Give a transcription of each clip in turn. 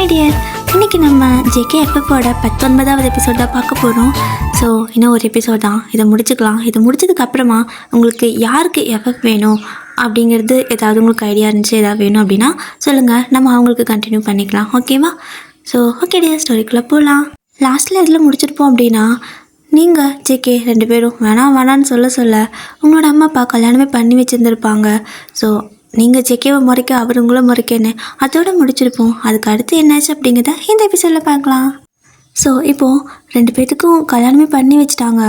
Hi dear, இன்றைக்கி நம்ம JK எஃப்எஃபோட 19வது episode தான் பார்க்க போகிறோம். ஸோ இன்னும் ஒரு எபிசோட் தான், இதை முடிச்சுக்கலாம். இதை முடிச்சதுக்கப்புறமா உங்களுக்கு யாருக்கு எஃப்எஃப் வேணும் அப்படிங்கிறது ஏதாவது உங்களுக்கு ஐடியா இருந்துச்சு, ஏதாவது வேணும் அப்படின்னா சொல்லுங்கள், நம்ம அவங்களுக்கு கண்டினியூ பண்ணிக்கலாம். ஓகேவா? ஸோ ஓகே டியர், ஸ்டோரிக்குள்ளே போகலாம். லாஸ்ட்டில் எதில் முடிச்சிருப்போம் அப்படின்னா, நீங்கள் ஜேகே 2 பேரும் வேணான்னு சொல்ல உங்களோட அம்மா அப்பா கல்யாணமே பண்ணி வச்சுருந்துருப்பாங்க. ஸோ நீங்கள் ஜேகேவை முறைக்க அவர் உங்களை முறைக்கன்னு அதோட முடிச்சிருப்போம். அதுக்கு அடுத்து என்னாச்சு அப்படிங்கிறத இந்த எபிசோடில் பார்க்கலாம். ஸோ இப்போது 2 பேர்த்துக்கும் கல்யாணமே பண்ணி வச்சுட்டாங்க.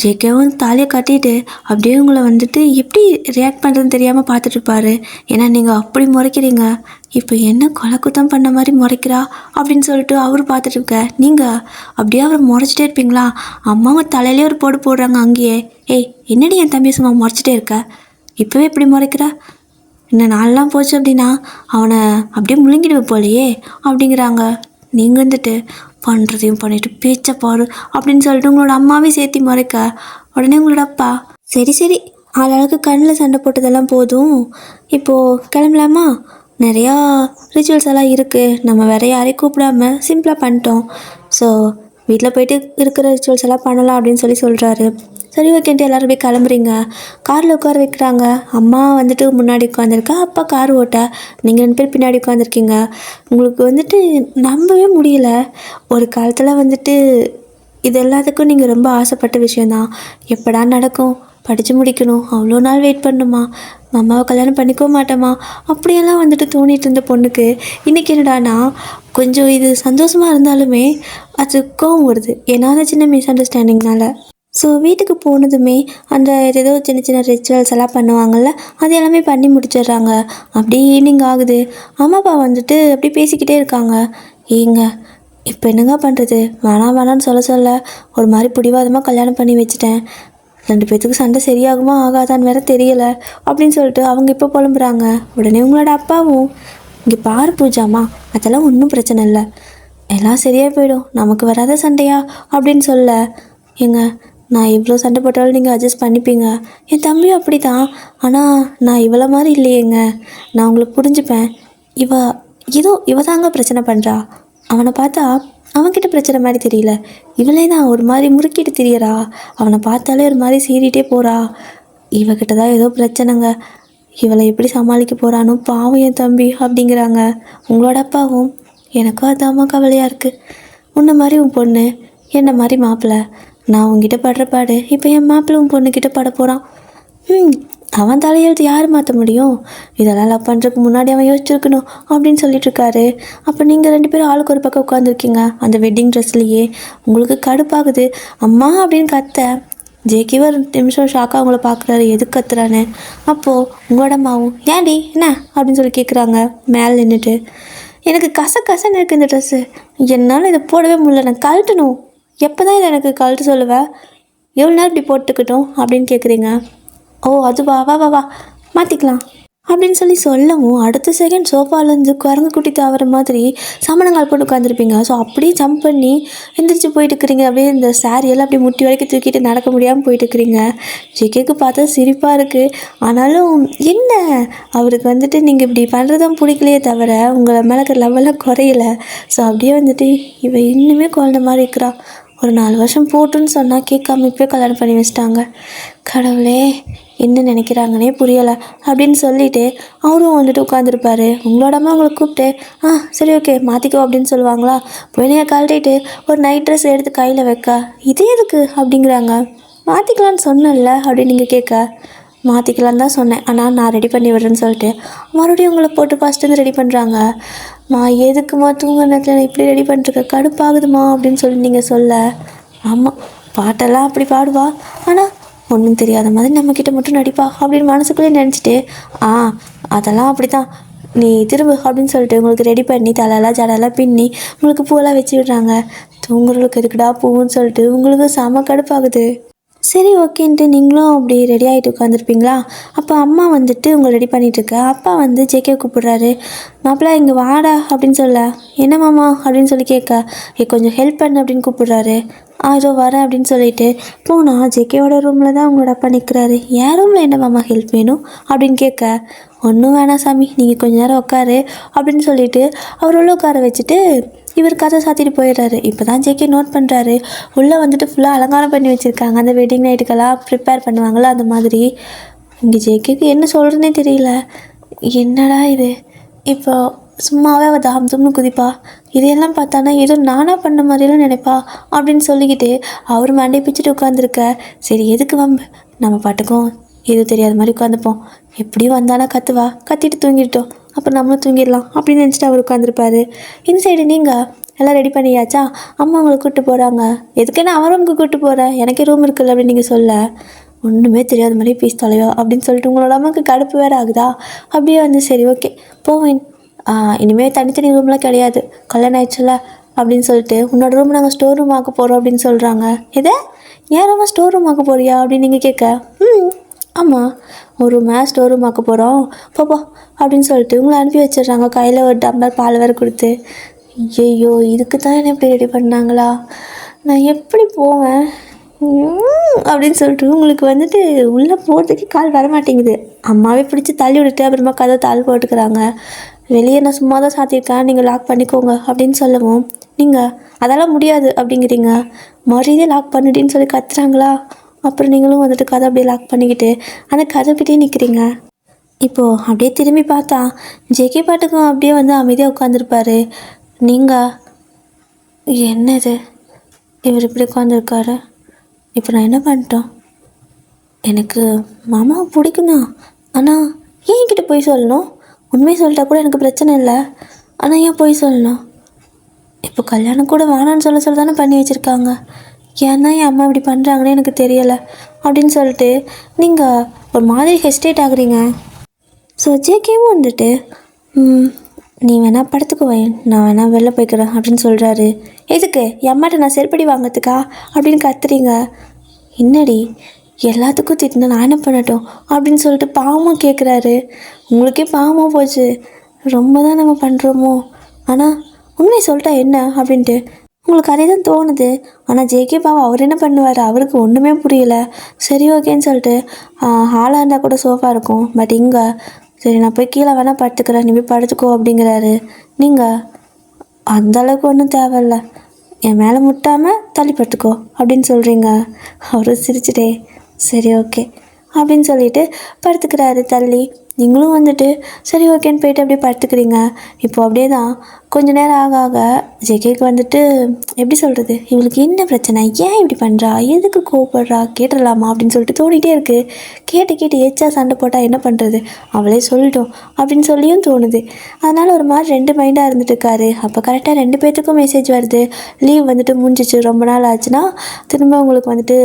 ஜேகேவும் தாலியை கட்டிட்டு அப்படியே உங்களை வந்துட்டு எப்படி ரியாக்ட் பண்ணுறதுன்னு தெரியாமல் பார்த்துட்ருப்பாரு. ஏன்னா நீங்கள் அப்படி முறைக்கிறீங்க, இப்போ என்ன கொலை குத்தம் பண்ண மாதிரி முறைக்கிறா அப்படின்னு சொல்லிட்டு அவர் பார்த்துட்ருக்க. நீங்கள் அப்படியே அவரை முறைச்சிட்டே இருப்பீங்களா? அம்மாவை தலையிலே ஒரு போடு போடுறாங்க அங்கேயே. ஏய், என்னடி என் தம்பி சும்மா முறைச்சிட்டே இருக்க, இப்போவே இப்படி முறைக்கிற, இன்னும் நாளெலாம் போச்சு அப்படின்னா அவனை அப்படியே முழுங்கிடுவே போலையே அப்படிங்கிறாங்க. நீங்கள் வந்துட்டு பண்ணுறதையும் பண்ணிவிட்டு பேச்சை பாரு அப்படின்னு சொல்லிட்டு உங்களோட அம்மாவே சேர்த்தி முறைக்க, உடனே உங்களோட அப்பா சரி ஆளாளுக்கு கண்ணில் சண்டை போட்டதெல்லாம் போதும், இப்போது கிளம்பலாமா, நிறையா ரிச்சுவல்ஸ் எல்லாம் இருக்குது, நம்ம வேறு யாரையும் கூப்பிடாம சிம்பிளாக பண்ணிட்டோம், ஸோ வீட்டில் போயிட்டு இருக்கிற ரிச்சுவல்ஸ் எல்லாம் பண்ணலாம் அப்படின்னு சொல்கிறாரு. சரி ஓகேன்ட்டு எல்லோரும் போய் கிளம்புறீங்க. காரில் உட்கார வைக்கிறாங்க. அம்மா வந்துட்டு முன்னாடி உட்காந்துருக்கா, அப்பா கார் ஓட்ட, நீங்கள் 2 பேர் பின்னாடி உட்காந்துருக்கீங்க. உங்களுக்கு வந்துட்டு நம்பவே முடியல. ஒரு காலத்தில் வந்துட்டு இது எல்லாத்துக்கும் நீங்கள் ரொம்ப ஆசைப்பட்ட விஷயந்தான். எப்படா நடக்கும், படித்து முடிக்கணும், அவ்வளோ நாள் வெயிட் பண்ணணுமா, அம்மாவை கல்யாணம் பண்ணிக்கோ மாட்டோமா, அப்படியெல்லாம் வந்துட்டு தோணிகிட்டு இருந்த பொண்ணுக்கு இன்றைக்கி என்னடானா கொஞ்சம் இது சந்தோஷமாக இருந்தாலுமே அது கோவம் வருது. ஏன்னா அந்த சின்ன மிஸ் அண்டர்ஸ்டாண்டிங்னால. ஸோ வீட்டுக்கு போனதுமே அந்த ஏதோ சின்ன ரிச்சுவல்ஸ் எல்லாம் பண்ணுவாங்கள்ல, அது எல்லாமே பண்ணி முடிச்சிடுறாங்க. அப்படியே ஈவினிங் ஆகுது. அம்மா அப்பா வந்துட்டு அப்படி பேசிக்கிட்டே இருக்காங்க. ஏங்க இப்போ என்னங்க பண்ணுறது, வேணான்னு சொல்ல ஒரு மாதிரி பிடிவாதமாக கல்யாணம் பண்ணி வச்சுட்டேன், 2 பேர்த்துக்கு சண்டை சரியாகுமா ஆகாதான்னு வேறு தெரியலை அப்படின்னு சொல்லிட்டு அவங்க இப்போ புலம்புறாங்க. உடனே உங்களோட அப்பாவும், இங்கே பாரு பூஜாமா, அதெல்லாம் ஒன்றும் பிரச்சனை இல்லை, எல்லாம் சரியாக போயிடும், நமக்கு வராத சண்டையா அப்படின்னு சொல்ல, ஏங்க நான் இவ்வளோ சண்டை போட்டாலும் நீங்கள் அட்ஜஸ்ட் பண்ணிப்பீங்க, என் தம்பியும் அப்படி தான், ஆனால் நான் இவ்வளோ மாதிரி இல்லையேங்க, நான் உங்களுக்கு புரிஞ்சுப்பேன், இவ தாங்க பிரச்சனை பண்ணுறா, அவனை பார்த்தா அவன்கிட்ட பிரச்சனை மாதிரி தெரியல, இவளே தான் ஒரு மாதிரி முறுக்கிட்டு தெரியறா, அவனை பார்த்தாலே ஒரு மாதிரி சீறிட்டே போகிறா, இவகிட்ட தான் ஏதோ பிரச்சனைங்க, இவளை எப்படி சமாளிக்க போகிறானோ பாவம் என் தம்பி அப்படிங்கிறாங்க. உங்களோட அப்பாவும், எனக்கும் அதாம்மா கவலையாக இருக்குது, உன்ன மாதிரி உன் பொண்ணு, என்ன மாதிரி மாப்பிள்ளை, நான் உங்ககிட்ட படுற பாடு இப்போ என் மாப்பிள்ளை உன் பொண்ணுக்கிட்ட பட போகிறான், அவன் தலையெழுத்து யார் மாற்ற முடியும், இதெல்லாம் லவ் பண்ணுறதுக்கு முன்னாடி அவன் யோசிச்சிருக்கணும் அப்படின்னு சொல்லிட்டுருக்காரு. அப்போ நீங்கள் 2 பேரும் ஆளுக்கு ஒரு பக்கம் உட்காந்துருக்கீங்க அந்த வெட்டிங் ட்ரெஸ்லேயே. உங்களுக்கு கடுப்பாகுது. அம்மா அப்படின்னு கத்த ஜேகேவே ஒரு நிமிஷம் ஷாக்காக அவங்கள பார்க்குறாரு, எதுக்கு கத்துறான்னு. அப்போது உங்களோட அம்மாவும், ஏன்டி என்ன அப்படின்னு சொல்லி கேட்குறாங்க மேலே நின்றுட்டு. எனக்கு கசன்னு இருக்குது இந்த ட்ரெஸ்ஸு, என்னால் இதை போடவே முடியல, நான் கழட்டணும், எப்போ தான் இதை எனக்கு கழட்டு சொல்லுவேன், எவ்வளோ நேரம் இப்படி போட்டுக்கிட்டோம் அப்படின்னு கேட்குறீங்க. ஓ அதுவா, வா மாற்றிக்கலாம் அப்படின்னு சொல்லவும் அடுத்த செகண்ட் சோஃபாலேருந்து குரங்கு குட்டி தாவற மாதிரி சமணங்கால் போட்டு உட்காந்துருப்பீங்க. ஸோ அப்படியே ஜம்ப் பண்ணி எந்திரிச்சு போயிட்டு இருக்கிறீங்க. அப்படியே இந்த சாரியெல்லாம் அப்படியே முட்டி வரைக்கும் தூக்கிட்டு நடக்க முடியாமல் போயிட்டு இருக்கிறீங்க. ஜிகேக்கு பார்த்தா சிரிப்பாக இருக்குது. ஆனாலும் என்ன, அவருக்கு வந்துட்டு நீங்கள் இப்படி பண்ணுறதான் பிடிக்கலையே தவிர உங்களை மேலே லெவலாம் குறையலை. ஸோ அப்படியே வந்துட்டு இவ இன்னுமே குழந்த மாதிரி இருக்கிறா, ஒரு 4 வருஷம் போட்டுன்னு சொன்னால் கேட்காம இப்போ கல்யாணம் பண்ணி வச்சிட்டாங்க, கடவுளே என்ன நினைக்கிறாங்கன்னே புரியலை அப்படின்னு சொல்லிட்டு அவரும் வந்துட்டு உட்காந்துருப்பாரு. உங்களோட அம்மா உங்களை கூப்பிட்டு, சரி ஓகே மாற்றிக்கோ அப்படின்னு சொல்லுவாங்களா, போய் நீங்கள் கழட்டிட்டு ஒரு நைட் ட்ரெஸ் எடுத்து கையில் வைக்க, இதே எதுக்கு அப்படிங்கிறாங்க. மாற்றிக்கலான்னு சொன்னேன்ல அப்படின்னு நீங்கள் கேட்க, மாற்றிக்கலான்னு தான் சொன்னேன், ஆனால் நான் ரெடி பண்ணி விடுறேன்னு சொல்லிட்டு மறுபடியும் உங்களை போட்டு ஃபஸ்ட்டு ரெடி பண்ணுறாங்க. எதுக்குமா தூங்க நேரத்தில் இப்படி ரெடி பண்ணிருக்க, கடுப்பாகுதுமா அப்படின்னு சொல்லி நீங்கள் சொல்ல, ஆமாம் பாட்டெல்லாம் அப்படி பாடுவா, ஆனால் ஒன்றும் தெரியாத மாதிரி நம்மக்கிட்ட மட்டும் நடிப்பா அப்படின்னு மனசுக்குள்ளே நினச்சிட்டு, அதெல்லாம் அப்படி தான், நீ திரும்ப அப்படின்னு சொல்லிட்டு உங்களுக்கு ரெடி பண்ணி தலையெல்லாம் ஜடெல்லாம் பின்னி உங்களுக்கு பூவெல்லாம் வச்சு விடுறாங்க. தூங்குறவங்களுக்கு எதுக்குடா பூவுன்னு சொல்லிட்டு உங்களுக்கு செம கடுப்பாகுது. சரி ஓகேன்ட்டு நீங்களும் அப்படி ரெடி ஆகிட்டு உட்காந்துருப்பீங்களா? அப்போ அம்மா வந்துட்டு உங்களை ரெடி பண்ணிகிட்ருக்க அப்பா வந்து ஜேகே கூப்பிட்றாரு. மாப்பிள்ளை இங்கே வாடா அப்படின்னு சொல்ல, என்ன மாமா அப்படின்னு சொல்லி கேட்க, கொஞ்சம் ஹெல்ப் பண்ணு அப்படின்னு கூப்பிட்றாரு. இதோ வரேன் அப்படின்னு சொல்லிட்டு போனால் ஜேகேவோட ரூமில் தான் உங்களோட அப்பா நிற்கிறாரு. என் ரூமில் என்ன மாமா ஹெல்ப் வேணும் அப்படின்னு கேட்க, ஒன்றும் வேணாம் சாமி, நீங்கள் கொஞ்ச நேரம் உட்காரு அப்படின்னு சொல்லிட்டு அவர் உள்ள உட்கார வச்சுட்டு இவர் கதை சாத்திட்டு போயிடுறாரு. இப்போ தான் ஜேகே நோட் பண்ணுறாரு, உள்ளே வந்துட்டு ஃபுல்லாக அலங்காரம் பண்ணி வச்சுருக்காங்க. அந்த வெட்டிங் நைட்டுக்கெல்லாம் ப்ரிப்பேர் பண்ணுவாங்களா அந்த மாதிரி. இங்கே ஜேகேக்கு என்ன சொல்கிறதுனே தெரியல. என்னடா இது, இப்போ சும்மாவே அவள் தாம் தும்னு குதிப்பா, இதையெல்லாம் பார்த்தானா ஏதோ நானாக பண்ண மாதிரியெல்லாம் நினைப்பா அப்படின்னு சொல்லிக்கிட்டு அவர் மண்டை பிச்சுட்டு உட்காந்துருக்க. சரி எதுக்கு வம்பு, நம்ம பாட்டுக்கும் எதுவும் தெரியாத மாதிரி உட்காந்துப்போம், எப்படியும் வந்தானா கத்துவா, கத்திட்டு தூங்கிட்டோம், அப்புறம் நம்மளும் தூங்கிடலாம் அப்படின்னு நினச்சிட்டு அவர் உட்காந்துருப்பாரு. இந்த சைடு நீங்கள் எல்லாம் ரெடி பண்ணியாச்சா? அம்மா அவங்களை கூப்பிட்டு போகிறாங்க. எதுக்குன்னா அவன் ரூமுக்கு கூப்பிட்டு போகிறேன், எனக்கே ரூம் இருக்குல்ல அப்படின்னு நீங்கள் சொல்ல, ஒன்றுமே தெரியாத மாதிரி பீஸ் தொலைவா அப்படின்னு சொல்லிட்டு உங்களோட அம்மாவுக்கு கடுப்பு வேறு ஆகுதா? அப்படியே வந்து சரி ஓகே போவேன், இனிமேல் தனித்தனி ரூம்லாம் கிடையாது, கல்யாணம் ஆயிடுச்சுல அப்படின்னு சொல்லிட்டு உன்னோட ரூம் நாங்கள் ஸ்டோர் ரூம் ஆக்க போகிறோம் அப்படின்னு சொல்கிறாங்க. எதை, ஏன் ரூமை ஸ்டோர் ரூம் ஆக்க போறியா அப்படின்னு நீங்கள் கேட்க, ஆமாம் ஒரு ரூமை ஸ்டோர் ரூம் ஆக்க போகிறோம் போப்போ அப்படின்னு சொல்லிட்டு உங்களை அனுப்பி வச்சிடுறாங்க. கையில் ஒரு டம்ளர் பால் வேறு கொடுத்து. ஐயோ இதுக்கு தான் என்ன எப்படி ரெடி பண்ணாங்களா, நான் எப்படி போவேன் அப்படின்னு சொல்லிட்டு உங்களுக்கு வந்துட்டு உள்ளே போகிறதுக்கு கால் வர மாட்டேங்குது. அம்மாவே பிடிச்சி தள்ளி விட்டுட்டு அப்புறமா கதை தாள் போட்டுக்கிறாங்க. வெளியே நான் சும்மா தான் சாத்தியிருக்கேன், நீங்கள் லாக் பண்ணிக்கோங்க அப்படின்னு சொல்லவும் நீங்கள் அதெல்லாம் முடியாது அப்படிங்கிறீங்க. மறுபடியும் லாக் பண்ணிட்டின்னு சொல்லி கத்துறாங்களா. அப்புறம் நீங்களும் வந்துட்டு கதை அப்படியே லாக் பண்ணிக்கிட்டு அந்த கதைக்கிட்டே நிற்கிறீங்க. இப்போது அப்படியே திரும்பி பார்த்தா ஜேகே பாட்டுக்கும் அப்படியே வந்து அமைதியாக உட்காந்துருப்பாரு. நீங்கள் என்னது இவர் இப்படி உட்காந்துருக்காரு, இப்போ நான் என்ன பண்ணிட்டோம், எனக்கு மாமாவை பிடிக்கும்தான், ஆனால் ஏன் என்கிட்ட போய் சொல்லணும், உண்மையை சொல்லிட்டா கூட எனக்கு பிரச்சனை இல்லை, ஆனால் ஏன் போய் சொல்லணும், இப்போ கல்யாணம் கூட வேணான்னு சொல்ல தானே பண்ணி வச்சுருக்காங்க, ஏன்னா என் அம்மா இப்படி பண்ணுறாங்கன்னு எனக்கு தெரியலை அப்படின்னு சொல்லிட்டு நீங்கள் ஒரு மாதிரி ஹெஸ்டேட் ஆகுறீங்க. ஸோ ஜேகேவும் வந்துட்டு நீ வேணால் படத்துக்கு நான் வேணால் வெளில போய்க்கிறேன் அப்படின்னு சொல்கிறாரு. எதுக்கு, என் அம்மாட்ட நான் செருப்படி வாங்கிறதுக்கா அப்படின்னு கத்துறீங்க. என்னடி எல்லாத்துக்கும் திட்டினா நான் என்ன பண்ணட்டும் அப்படின்னு சொல்லிட்டு பாவமாக கேட்குறாரு. உங்களுக்கே பாவமாக போச்சு, ரொம்ப தான் நம்ம பண்ணுறோமோ, ஆனால் உண்மையை சொல்லிட்டா என்ன அப்படின்ட்டு உங்களுக்கு அதே தான் தோணுது. ஆனால் ஜேகே பாவம் அவர் என்ன பண்ணுவார், அவருக்கு ஒன்றுமே புரியல. சரி ஓகேன்னு சொல்லிட்டு ஹாலாக இருந்தால் கூட சோஃபா இருக்கும், பட் இங்கே சரி நான் போய் கீழே வேணால் படுத்துக்கிறேன், நீ போய் படுத்துக்கோ அப்படிங்கிறாரு. நீங்கள் அந்தளவுக்கு ஒன்றும் தேவையில்ல, என் மேலே முட்டாமல் தள்ளி படுத்துக்கோ அப்படின்னு சொல்கிறீங்க. அவரும் சிரிச்சுட்டே சரி ஓகே அப்படின்னு சொல்லிட்டு படுத்துக்கிறாரு தள்ளி. நீங்களும் வந்துட்டு சரி ஓகேன்னு போயிட்டு அப்படியே படுத்துக்கிறீங்க. இப்போது அப்படியே தான் கொஞ்ச நேரம் ஆக ஆக ஜேகேக்கு வந்துட்டு எப்படி சொல்கிறது, இவளுக்கு என்ன பிரச்சனை, ஏன் இப்படி பண்ணுறா, எதுக்கு கோவப்படுறா, கேட்டுடலாமா அப்படின்னு சொல்லிட்டு தோணிகிட்டே இருக்குது. கேட்டு எச்சா சண்டை போட்டால் என்ன பண்ணுறது, அவளே சொல்லிட்டோம் அப்படின்னு சொல்லியும் தோணுது. அதனால் ஒரு மாதிரி ரெண்டு மைண்டாக இருந்துட்டு இருக்காரு. அப்போ கரெக்டாக ரெண்டு பேர்த்துக்கும் மெசேஜ் வருது, லீவ் வந்துட்டு முடிஞ்சிச்சு, ரொம்ப நாள் ஆச்சுன்னா திரும்ப உங்களுக்கு வந்துட்டு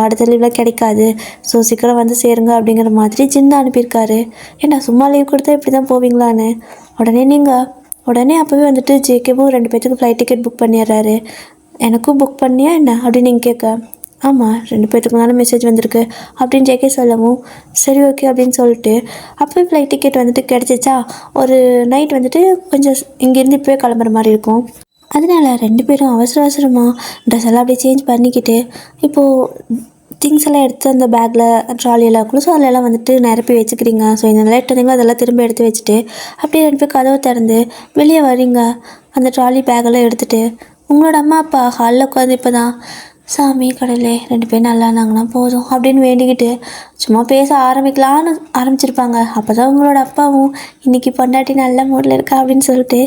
அடுத்த லீவில் கிடைக்காது, ஸோ சீக்கிரம் வந்து சேருங்க அப்படிங்கிற மாதிரி ஜிந்து அனுப்பியிருக்காரு. ஏன்னா சும்மா லீவ் கொடுத்தா இப்படி தான் போவீங்களான்னு. உடனே அப்போவே வந்துட்டு ஜேகேவும் ரெண்டு பேர்த்துக்கு ஃப்ளைட் டிக்கெட் புக் பண்ணிடுறாரு. எனக்கும் புக் பண்ணியா என்ன அப்படின்னு நீங்கள் கேட்க, ஆமாம் ரெண்டு பேர்த்துக்கு தானே மெசேஜ் வந்திருக்கு அப்படின்னு ஜேகே சொல்லவும் சரி ஓகே அப்படின்னு சொல்லிட்டு அப்போவே ஃப்ளைட் டிக்கெட் வந்துட்டு கிடச்சிச்சா. ஒரு நைட் வந்துட்டு கொஞ்சம் இங்கேருந்து இப்போவே கிளம்புற மாதிரி இருக்கும். அதனால் ரெண்டு பேரும் அவசரமாக ட்ரெஸ் எல்லாம் அப்படியே சேஞ்ச் பண்ணிக்கிட்டு இப்போது திங்ஸ் எல்லாம் எடுத்து அந்த பேக்கில் ட்ராலியெல்லாம் இருக்கும், ஸோ அதிலெல்லாம் வந்துட்டு நிரப்பி வச்சுக்கிறீங்க. ஸோ இதெல்லாம் எடுத்துறீங்களோ அதெல்லாம் திரும்ப எடுத்து வச்சுட்டு அப்படியே ரெண்டு பேர் கதவை திறந்து வெளியே வரீங்க. அந்த ட்ராலி பேக்கெல்லாம் எடுத்துகிட்டு உங்களோட அம்மா அப்பா ஹாலில் உட்காந்து இப்போ தான் சாமி கடவுளே ரெண்டு பேரும் நல்லா இருந்தாங்கன்னா போதும் அப்படின்னு வேண்டிக்கிட்டு சும்மா பேச ஆரம்பிச்சிருப்பாங்க. அப்போ தான் உங்களோட அப்பாவும் இன்றைக்கி பொண்டாட்டி நல்ல மூடில் இருக்கா அப்படின்னு சொல்லிட்டு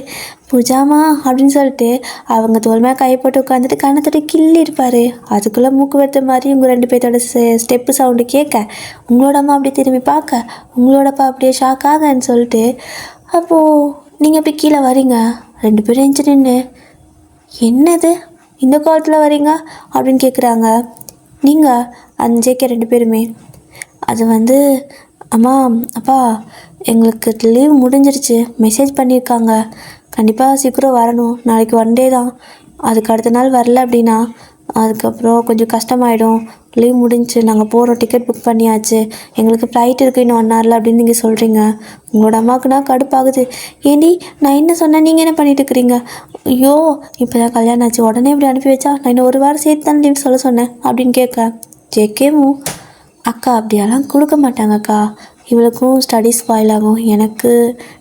பூஜாமா அப்படின்னு சொல்லிட்டு அவங்க தோல்மையாக கை போட்டு உட்காந்துட்டு கண்ணத்தோட கிள்ளி இருப்பார். அதுக்குள்ளே மூக்கு வெறுத்த மாதிரி உங்கள் ரெண்டு பேர்த்தோட ஸ்டெப்பு சவுண்டு கேட்க உங்களோட அம்மா அப்படியே திரும்பி பார்க்க உங்களோட அப்பா அப்படியே ஷாக் ஆகன்னு சொல்லிட்டு அப்போது நீங்கள் போய் கீழே வரீங்க. ரெண்டு பேரும் எஞ்சி நின்று என்னது இந்த காலத்தில் வரீங்க அப்படின்னு கேட்குறாங்க. நீங்கள் அந்த ஜேகே ரெண்டு பேருமே அது வந்து அம்மா அப்பா எங்களுக்கு லீவ் முடிஞ்சிருச்சு, மெசேஜ் பண்ணியிருக்காங்க, கண்டிப்பாக சீக்கிரம் வரணும், நாளைக்கு ஒன் டே தான், அதுக்கு அடுத்த நாள் வரல அப்படின்னா அதுக்கப்புறம் கொஞ்சம் கஷ்டமாயிடும், லீவ் முடிஞ்சு நாங்கள் போகிறோம், டிக்கெட் புக் பண்ணியாச்சு, எங்களுக்கு ஃப்ளைட் இருக்குது இன்னும் 1 ஹவரில் அப்படின்னு நீங்கள் சொல்கிறீங்க. உங்களோட அம்மாவுக்குனா கடுப்பாகுது. ஏண்டி நான் என்ன சொன்னேன், நீங்கள் என்ன பண்ணிட்டு இருக்கிறீங்க? ஐயோ இப்போ தான் கல்யாணம் ஆச்சு, உடனே இப்படி அனுப்பி வச்சா, நான் இன்னும் 1 வாரம் சேர்த்து தான் லீவ் சொல்ல சொன்னேன் அப்படின்னு கேட்க ஜேகேவும், அக்கா அப்படியெல்லாம் கொடுக்க மாட்டாங்கக்கா, இவளுக்கும் ஸ்டடீஸ் ஸ்பாயில் ஆகும், எனக்கு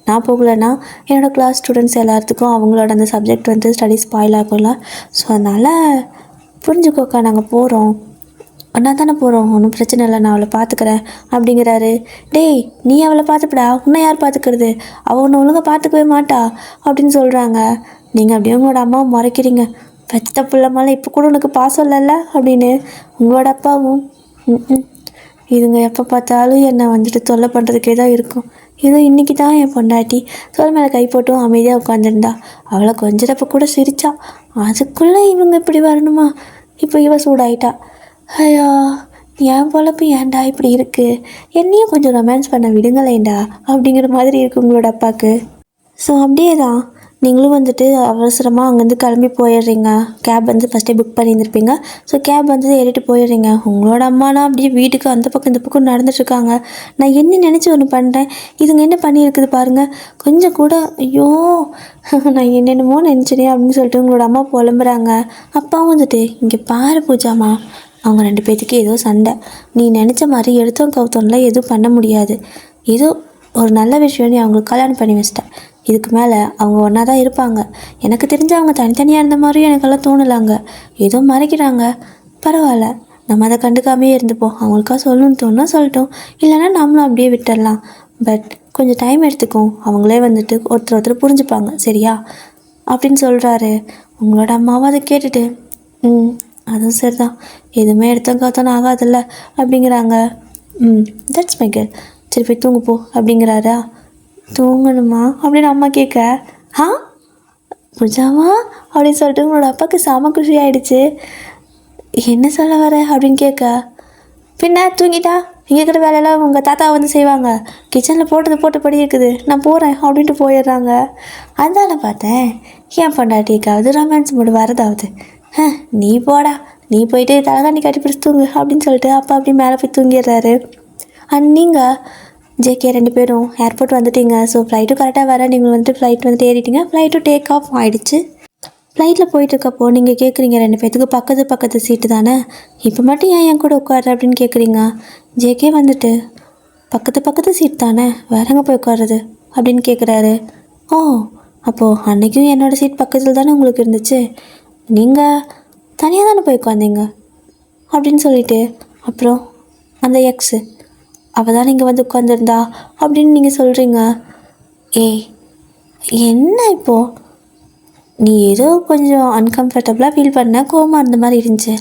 நான் போகலைன்னா என்னோடய கிளாஸ் ஸ்டூடெண்ட்ஸ் எல்லாத்துக்கும் அவங்களோட அந்த சப்ஜெக்ட் வந்து ஸ்டடீஸ் ஸ்பாயில் ஆகும்ல, ஸோ அதனால் புரிஞ்சுக்கோக்கா, நாங்கள் போகிறோம், ஒன்றா தானே போகிறோம், ஒன்றும் பிரச்சனை இல்லை, நான் அவளை பார்த்துக்கிறேன் அப்படிங்கிறாரு. டேய் நீ அவளை பார்த்துப்படா, உன்னை யார் பார்த்துக்கிறது, அவள் ஒன்று ஒழுங்காக பார்த்துக்கவே மாட்டா அப்படின்னு சொல்கிறாங்க. நீங்கள் அப்படியே உங்களோட அம்மாவை முறைக்கிறீங்க, பெத்த பிள்ளை மேலே இப்போ கூட உனக்கு பாசம் இல்லைல்ல அப்படின்னு. உங்களோட அப்பாவும் இதுங்க எப்போ பார்த்தாலும் என்னை வந்துட்டு தொல்லை பண்ணுறதுக்கே தான் இருக்கும். ஏதோ இன்றைக்கி தான் என் பொண்டாட்டி தோல் மேலே கை போட்டும் அமைதியாக உட்காந்துருந்தா, அவளை கொஞ்சிறப்ப கூட சிரிச்சா, அதுக்குள்ளே இவங்க இப்படி வரணுமா, இப்போ இவ சூடாயிட்டா. ஐயா என் பொழப்பு ஏன்டா இப்படி இருக்குது, என்னையும் கொஞ்சம் ரொமான்ஸ் பண்ண விடுங்களேண்டா அப்படிங்கிற மாதிரி இருக்குது உங்களோட அப்பாவுக்கு. ஸோ அப்படியே தான் நீங்களும் வந்துட்டு அவசரமாக அங்கேருந்து கிளம்பி போயிடுறீங்க. கேப் வந்து ஃபஸ்ட்டே புக் பண்ணியிருந்துருப்பீங்க. ஸோ கேப் வந்து ஏறிட்டு போயிடுறீங்க. உங்களோட அம்மானா அப்படியே வீட்டுக்கு அந்த பக்கம் இந்த பக்கம் நடந்துட்டுருக்காங்க. நான் என்ன நினச்சி ஒன்று பண்ணுறேன், இதுங்க என்ன பண்ணியிருக்குது பாருங்கள், கொஞ்சம் கூட ஐயோ நான் என்னென்னமோ நினச்சினே அப்படின்னு சொல்லிட்டு உங்களோட அம்மா புலம்புறாங்க. அப்பாவும் வந்துட்டு இங்கே பாரு பூஜாமா, அவங்க 2 பேர்த்துக்கு ஏதோ சண்டை, நீ நினச்ச மாதிரி எடுத்தோம் கவுத்தோம்லாம் எதுவும் பண்ண முடியாது, ஏதோ ஒரு நல்ல விஷயம் நீ அவங்களுக்கு கல்யாணம் பண்ணி வச்சிட்டேன், இதுக்கு மேலே அவங்க ஒன்றா தான் இருப்பாங்க, எனக்கு தெரிஞ்சு அவங்க தனித்தனியாக இருந்த மாதிரியும் எனக்கெல்லாம் தோணலாங்க, ஏதோ மறைக்கிறாங்க, பரவாயில்ல நம்ம அதை கண்டுக்காமே இருந்துப்போம், அவங்களுக்கா சொல்லணும்னு தோணுனா சொல்லட்டும், இல்லைன்னா நம்மளும் அப்படியே விட்டுடலாம், பட் கொஞ்சம் டைம் எடுத்துக்கும், அவங்களே வந்துட்டு ஒருத்தர் புரிஞ்சுப்பாங்க சரியா அப்படின்னு சொல்கிறாரு. உங்களோட அம்மாவும் அதை கேட்டுட்டு அதுவும் சரி தான், எதுவுமே எடுத்தோம் காத்தோன்னு ஆகாதில்ல அப்படிங்கிறாங்க. தட்ஸ் மை கேர்ள், சரி போய் தூங்கு போ அப்படிங்கிறாரா. தூங்கணுமா அப்படின்னு அம்மா கேட்க, பூஜாமா அப்படின்னு சொல்லிட்டு உங்களோட அப்பாவுக்கு செம குஷி ஆகிடுச்சு. என்ன சொல்ல வர அப்படின்னு கேட்க, பின்ன தூங்கிட்டா இங்கே இருக்கிற வேலையெல்லாம் உங்கள் தாத்தா வந்து செய்வாங்க, கிச்சனில் போட்டபடி இருக்குது, நான் போகிறேன் அப்படின்ட்டு போயிடுறாங்க. அதனால பார்த்தேன் ஏன் பொண்டாட்டிக்காவது ரொமான்ஸ் மூடு வரதாவது, நீ போடா, நீ போயிட்டு தலகாணி கட்டி பிடிச்சி தூங்கு அப்படின்னு சொல்லிட்டு அப்பா அப்படி மேலே போய் தூங்கிடுறாரு. நீங்கள் ஜேகே 2 பேரும் ஏர்போர்ட் வந்துட்டீங்க. ஸோ ஃப்ளைட்டும் கரெக்டாக வர, நீங்கள் வந்துட்டு ஃப்ளைட் வந்துட்டு ஏறிட்டீங்க, ஃப்ளைட்டும் டேக் ஆஃப் ஆகிடுச்சு. ஃப்ளைட்டில் போயிட்டுருக்கப்போ நீங்கள் கேட்குறீங்க 2 பேர்த்துக்கு பக்கத்து சீட்டு தானே, இப்போ மட்டும் ஏன் என் கூட உட்காரு அப்படின்னு கேட்குறீங்க. ஜேகே வந்துட்டு பக்கத்து சீட் தானே, வேறங்க போய் உட்காருறது அப்படின்னு கேட்குறாரு. ஓ அப்போது அன்றைக்கும் என்னோடய சீட் பக்கத்தில் தானே உங்களுக்கு இருந்துச்சு, நீங்கள் தனியாக தானே போய் உட்காந்தீங்க அப்படின்னு சொல்லிட்டு, அப்புறம் அந்த எக்ஸு அவள் தான் இங்கே வந்து உட்காந்துருந்தா அப்படின்னு நீங்கள் சொல்கிறீங்க. ஏய் என்ன இப்போது நீ ஏதோ கொஞ்சம் அன்கம்ஃபர்டபுளாக ஃபீல் பண்ண, கோவமாக இருந்த மாதிரி இருந்துச்சு,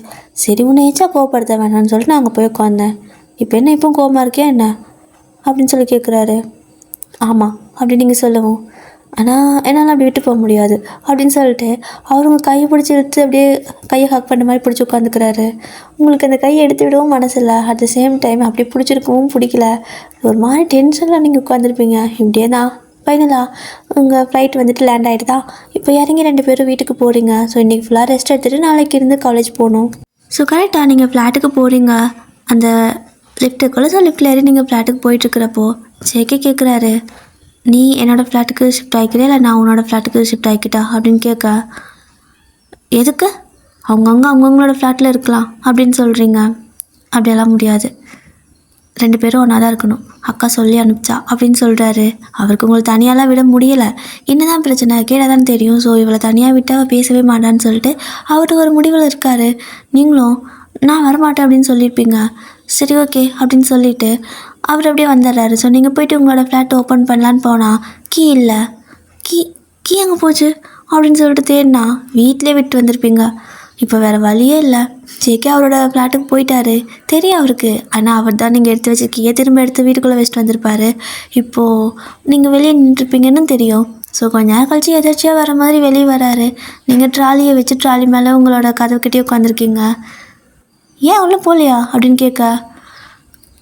சரி உன்னை ஏச்சா கோவப்படுத்த வேணான்னு சொல்லிட்டு நான் அங்கே போய் உட்காந்தேன், இப்போ என்ன இப்போ கோவமாக இருக்கியா என்ன அப்படின்னு சொல்லி கேட்குறாரு. ஆமாம் அப்படின்னு நீங்கள் சொல்லவும், ஆனால் என்னால் அப்படி விட்டு போக முடியாது அப்படின்னு சொல்லிட்டு அவருங்க கையை பிடிச்சி எடுத்து அப்படியே கையை ஹக் பண்ண மாதிரி பிடிச்சி உட்காந்துக்கிறாரு. உங்களுக்கு அந்த கையை எடுத்து விடவும் மனசில்லை, அட் த சேம் டைம் அப்படி பிடிச்சிருக்கவும் பிடிக்கல, ஒரு மாதிரி டென்ஷனில் நீங்கள் உட்காந்துருப்பீங்க. இப்படியே தான் ஃபைனலாக உங்கள் ஃப்ளைட் வந்துட்டு லேண்ட் ஆகிடுதா, இப்போ இறங்கி 2 பேரும் வீட்டுக்கு போகிறீங்க. ஸோ இன்றைக்கி ஃபுல்லாக ரெஸ்ட் எடுத்துகிட்டு நாளைக்கு இருந்து காலேஜ் போகணும். ஸோ கரெக்டாக நீங்கள் ஃப்ளாட்டுக்கு போகிறீங்க, அந்த லிஃப்ட்டுக்குள்ளே. ஸோ லிஃப்ட்டில் ஏறி நீங்கள் ஃப்ளாட்டுக்கு போயிட்டுருக்கிறப்போ ஜேகே கேட்குறாரு, நீ என்னோடய ஃப்ளாட்டுக்கு ஷிஃப்ட் ஆகிக்கிறியா இல்லை நான் உன்னோட ஃப்ளாட்டுக்கு ஷிஃப்ட் ஆகிக்கிட்டா அப்படின்னு கேட்க, எதுக்கு அவங்கவுங்களோட ஃப்ளாட்டில் இருக்கலாம் அப்படின்னு சொல்கிறீங்க, அப்படியெல்லாம் முடியாது, 2 பேரும் ஒன்றா தான் இருக்கணும், அக்கா சொல்லி அனுப்பிச்சா அப்படின்னு சொல்கிறாரு. அவருக்கு உங்களை தனியாலாம் விட முடியலை, என்ன தான் பிரச்சனை கேட்டால் தான் தெரியும். ஸோ இவளை தனியாக விட்டால் பேசவே மாட்டான்னு சொல்லிட்டு அவர்கிட்ட ஒரு முடிவில் இருக்கார். நீங்களும் நான் வரமாட்டேன் அப்படின்னு சொல்லியிருப்பீங்க, சரி ஓகே அப்படின்னு சொல்லிவிட்டு அவர் அப்படியே வந்துடுறாரு. ஸோ நீங்கள் போய்ட்டு உங்களோட ஃப்ளாட் ஓப்பன் பண்ணலான்னு போனால் கீ இல்லை, கீ அங்கே போச்சு அப்படின்னு சொல்லிட்டு தேடினா வீட்டிலே விட்டு வந்திருப்பீங்க. இப்போ வேறு வழியே இல்லை, ஜேகே அவரோட ஃப்ளாட்டுக்கு போயிட்டாரு தெரியும் அவருக்கு, ஆனால் அவர் தான் நீங்கள் எடுத்து வச்சுருக்கீங்க, திரும்ப எடுத்து வீட்டுக்குள்ளே வச்சுட்டு வந்திருப்பாரு. இப்போது நீங்கள் வெளியே நின்றுருப்பீங்கன்னு தெரியும். ஸோ கொஞ்ச நேரம் கழிச்சு எதாச்சியாக வர மாதிரி வெளியே வராரு. நீங்கள் ட்ராலியை வச்சு ட்ராலி மேலே உங்களோட கதவுக்கிட்டே உட்காந்துருக்கீங்க. ஏன் உள்ளே போகலையா அப்படின்னு கேட்க,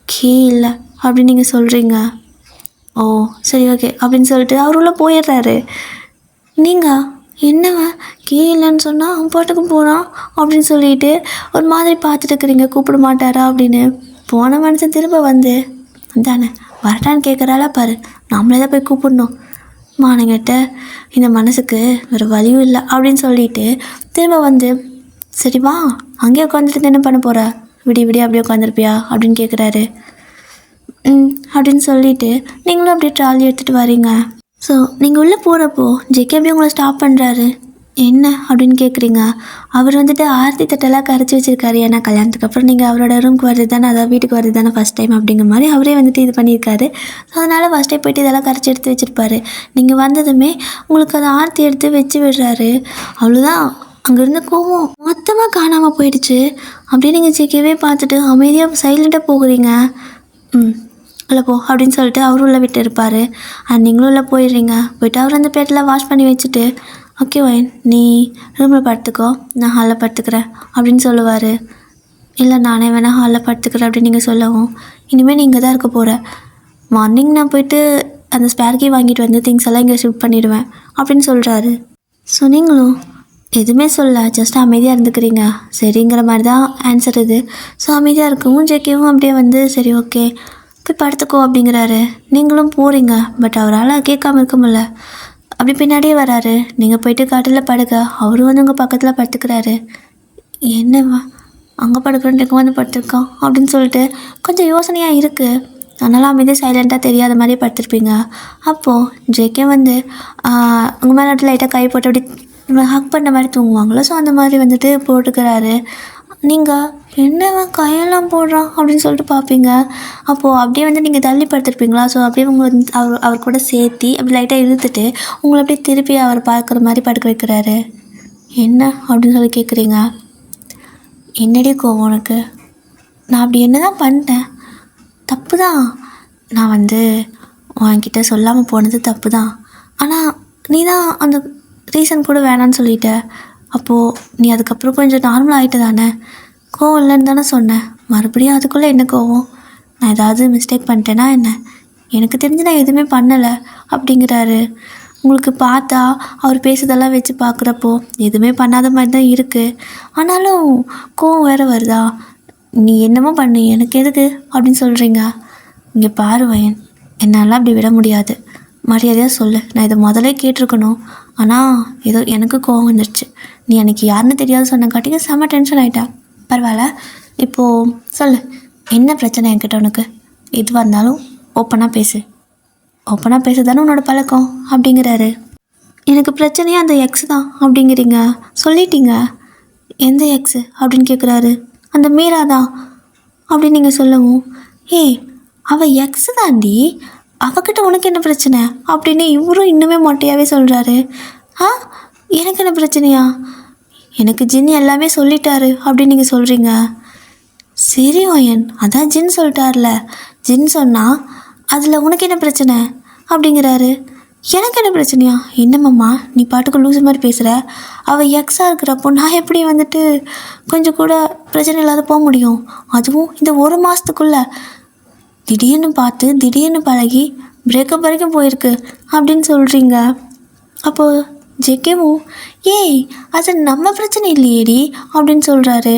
கீ இல்லை அப்படின்னு நீங்கள் சொல்கிறீங்க. ஓ சரி ஓகே அப்படின்னு சொல்லிட்டு அவர் உள்ளே போயிடுறாரு. நீங்கள் என்னவன் கீழேன்னு சொன்னால் அவன் பாட்டுக்கும் போகிறான் அப்படின்னு சொல்லிட்டு ஒரு மாதிரி பார்த்துட்டு இருக்கிறீங்க, கூப்பிட மாட்டாரா அப்படின்னு. போன மனுஷன் திரும்ப வந்து தானே வரட்டான்னு கேட்குறாளா பாரு, நம்மளே தான் போய் கூப்பிடணும். மானங்கிட்ட இந்த மனசுக்கு வேறு வழியும் இல்லை அப்படின்னு சொல்லிட்டு திரும்ப வந்து சரி வா அங்கேயே உட்காந்துட்டு என்ன பண்ண போகிற, விடிய அப்படியே உட்காந்துருப்பியா அப்படின்னு கேட்குறாரு. அப்படின்னு சொல்லிட்டு நீங்களும் அப்படியே ட்ராலி எடுத்துகிட்டு வரீங்க. ஸோ நீங்கள் உள்ளே போகிறப்போ ஜெகே அப்படியே உங்களை ஸ்டாப் பண்ணுறாரு. என்ன அப்படின்னு கேட்குறீங்க. அவர் வந்துட்டு ஆர்த்தி தட்டெல்லாம் கரைச்சி வச்சுருக்காரு. ஏன்னா கல்யாணத்துக்கு அப்புறம் நீங்கள் அவரோட ரூமுக்கு வருது தானே, அதாவது வீட்டுக்கு வருது தானே ஃபஸ்ட் டைம் அப்படிங்கிற மாதிரி அவரே வந்துட்டு இது பண்ணியிருக்காரு. ஸோ அதனால் ஃபஸ்ட் டைம் போய்ட்டு இதெல்லாம் கரைச்சி எடுத்து வச்சுருப்பாரு. நீங்கள் வந்ததுமே உங்களுக்கு அதை ஆர்த்தி எடுத்து வச்சு விடுறாரு. அவ்வளோதான், அங்கேருந்து கோவம் மொத்தமாக காணாமல் போயிடுச்சு. அப்படியே நீங்கள் ஜெகேவே பார்த்துட்டு அமைதியாக சைலண்ட்டாக போகிறீங்க. உள்ளே போ அப்படின்னு சொல்லிட்டு அவரும் உள்ளே விட்டு இருப்பார். அண்ட் நீங்களும் உள்ளே போயிடுறீங்க. போயிட்டு அவர் அந்த பிளேட்டெலாம் வாஷ் பண்ணி வச்சுட்டு ஓகே வயன் நீ ரூமில் படுத்துக்கோ, நான் ஹாலில் படுத்துக்கிறேன் அப்படின்னு சொல்லுவார். இல்லை நானே வேணால் ஹாலில் படுத்துக்கிறேன் அப்படின்னு நீங்கள் சொல்லவும், இனிமேல் நீங்கள் தான் இருக்க போகிற, மார்னிங் நான் போயிட்டு அந்த ஸ்பேர் கீ வாங்கிட்டு வந்து திங்ஸ் எல்லாம் இங்கே ஷிஃப்ட் பண்ணிவிடுவேன் அப்படின்னு சொல்கிறாரு. ஸோ நீங்களும் எதுவுமே சொல்ல ஜஸ்ட் அமைதியாக இருந்துக்கிறீங்க. சரிங்கிற மாதிரி தான் ஆன்சர் இது. ஸோ அமைதியாக இருக்கவும் ஜெகேவும் அப்படியே வந்து சரி ஓகே போய் படுத்துக்கோ அப்படிங்கிறாரு. நீங்களும் போகிறீங்க. பட் அவரால் கேட்காம இருக்க முடியல. அப்படி பின்னாடியே வராரு. நீங்கள் போயிட்டு கட்டில் படுக்க அவரும் வந்து உங்கள் பக்கத்தில் படுத்துக்கிறாரு. என்னவா அங்கே படுக்கிறேன்ட்டு இங்கே வந்து படுத்துருக்கான் அப்படின்னு சொல்லிட்டு கொஞ்சம் யோசனையாக இருக்குது. அதனால் அமைதியாக சைலண்ட்டாக தெரியாத மாதிரியே படுத்துருப்பீங்க. அப்போது ஜெகே வந்து உங்கள் மேலே லைட்டாக கை போட்டு அப்படி ஹக் பண்ண மாதிரி தூங்குவாங்களோ, ஸோ அந்த மாதிரி வந்துட்டு போட்டுக்கிறாரு. நீங்கள் என்னவன் கையெல்லாம் போடுறான் அப்படின்னு சொல்லிட்டு பார்ப்பீங்க. அப்போது அப்படியே வந்து நீங்கள் தள்ளி படுத்துருப்பீங்களா, ஸோ அப்படியே உங்களை வந்து அவர் கூட சேர்த்தி அப்படி லைட்டாக இழுத்துட்டு உங்களை அப்படியே திருப்பி அவர் பார்க்குற மாதிரி படுக்க வைக்கிறாரு. என்ன அப்படின்னு சொல்லி கேட்குறீங்க. என்னடி கோவம் உனக்கு, நான் அப்படி என்ன தான் பண்ணிட்டேன், தப்பு தான், நான் வந்து உன்கிட்ட சொல்லாமல் போனது தப்பு தான், ஆனால் நீ தான் அந்த ரீசன் கூட வேணான்னு சொல்லிட்ட. அப்போது நீ அதுக்கப்புறம் கொஞ்சம் நார்மல் ஆகிட்டு தானே, கோவம் இல்லைன்னு தானே சொன்னேன், மறுபடியும் அதுக்குள்ளே என்ன கோவம், நான் ஏதாவது மிஸ்டேக் பண்ணிட்டேன்னா என்ன, எனக்கு தெரிஞ்சு நான் எதுவுமே பண்ணலை அப்படிங்கிறாரு. உங்களுக்கு பார்த்தா அவர் பேசுறதெல்லாம் வச்சு பார்க்குறப்போ எதுவுமே பண்ணாத மாதிரி தான் இருக்குது. ஆனாலும் கோவம் வேறு வருதா, நீ என்னமோ பண்ணு எனக்கு எதுக்கு அப்படின்னு சொல்கிறீங்க. இங்கே பாரு வயன், என்னால் அப்படி விட முடியாது, மரியாதையாக சொல்லு, நான் இதை முதலே கேட்டிருக்கணும், ஆனால் ஏதோ எனக்கு கோவம் வந்துடுச்சு, நீ எனக்கு யாருன்னு தெரியாது சொன்னங்காட்டிக்கு செம்ம டென்ஷன் ஆகிட்டா. பரவாயில்ல, இப்போது சொல்லு என்ன பிரச்சனை என்கிட்ட உனக்கு, எதுவாக இருந்தாலும் ஓப்பனாக பேசு, ஓப்பனாக பேச தானே உன்னோட பழக்கம் அப்படிங்கிறாரு. எனக்கு பிரச்சனையே அந்த எக்ஸ் தான் அப்படிங்கிறீங்க, சொல்லிட்டீங்க, எந்த எக்ஸு அப்படின்னு கேட்குறாரு. அந்த மீரா தான் அப்படின்னு நீங்கள் சொல்லவும், ஏய் அவள் எக்ஸு தாண்டி, அவகிட்ட உனக்கு என்ன பிரச்சனை அப்படின்னு இவரும் இன்னுமே மொட்டையாகவே சொல்கிறாரு. எனக்கு என்ன பிரச்சனையா, எனக்கு ஜின் எல்லாமே சொல்லிட்டாரு அப்படின்னு நீங்கள் சொல்கிறீங்க. சரி ஓயன், அதான் ஜின் சொல்லிட்டார்ல, ஜின் சொன்னால் அதில் உனக்கு என்ன பிரச்சனை அப்படிங்கிறாரு. எனக்கு என்ன பிரச்சனையா, என்னம்மாம்மா நீ பாட்டுக்கு லூஸ் மாதிரி பேசுகிற, அவள் எக்ஸாக இருக்கிறப்போ நான் எப்படி வந்துட்டு கொஞ்சம் கூட பிரச்சனை இல்லாத போக முடியும், அதுவும் இந்த ஒரு மாதத்துக்குள்ளே திடீர்னு பார்த்து திடீர்னு பழகி பிரேக்கப் வரைக்கும் போயிருக்கு அப்படின்னு சொல்கிறீங்க. அப்போது ஜெகேவும் ஏய் அது நம்ம பிரச்சனை இல்லையேடி அப்படின்னு சொல்கிறாரு.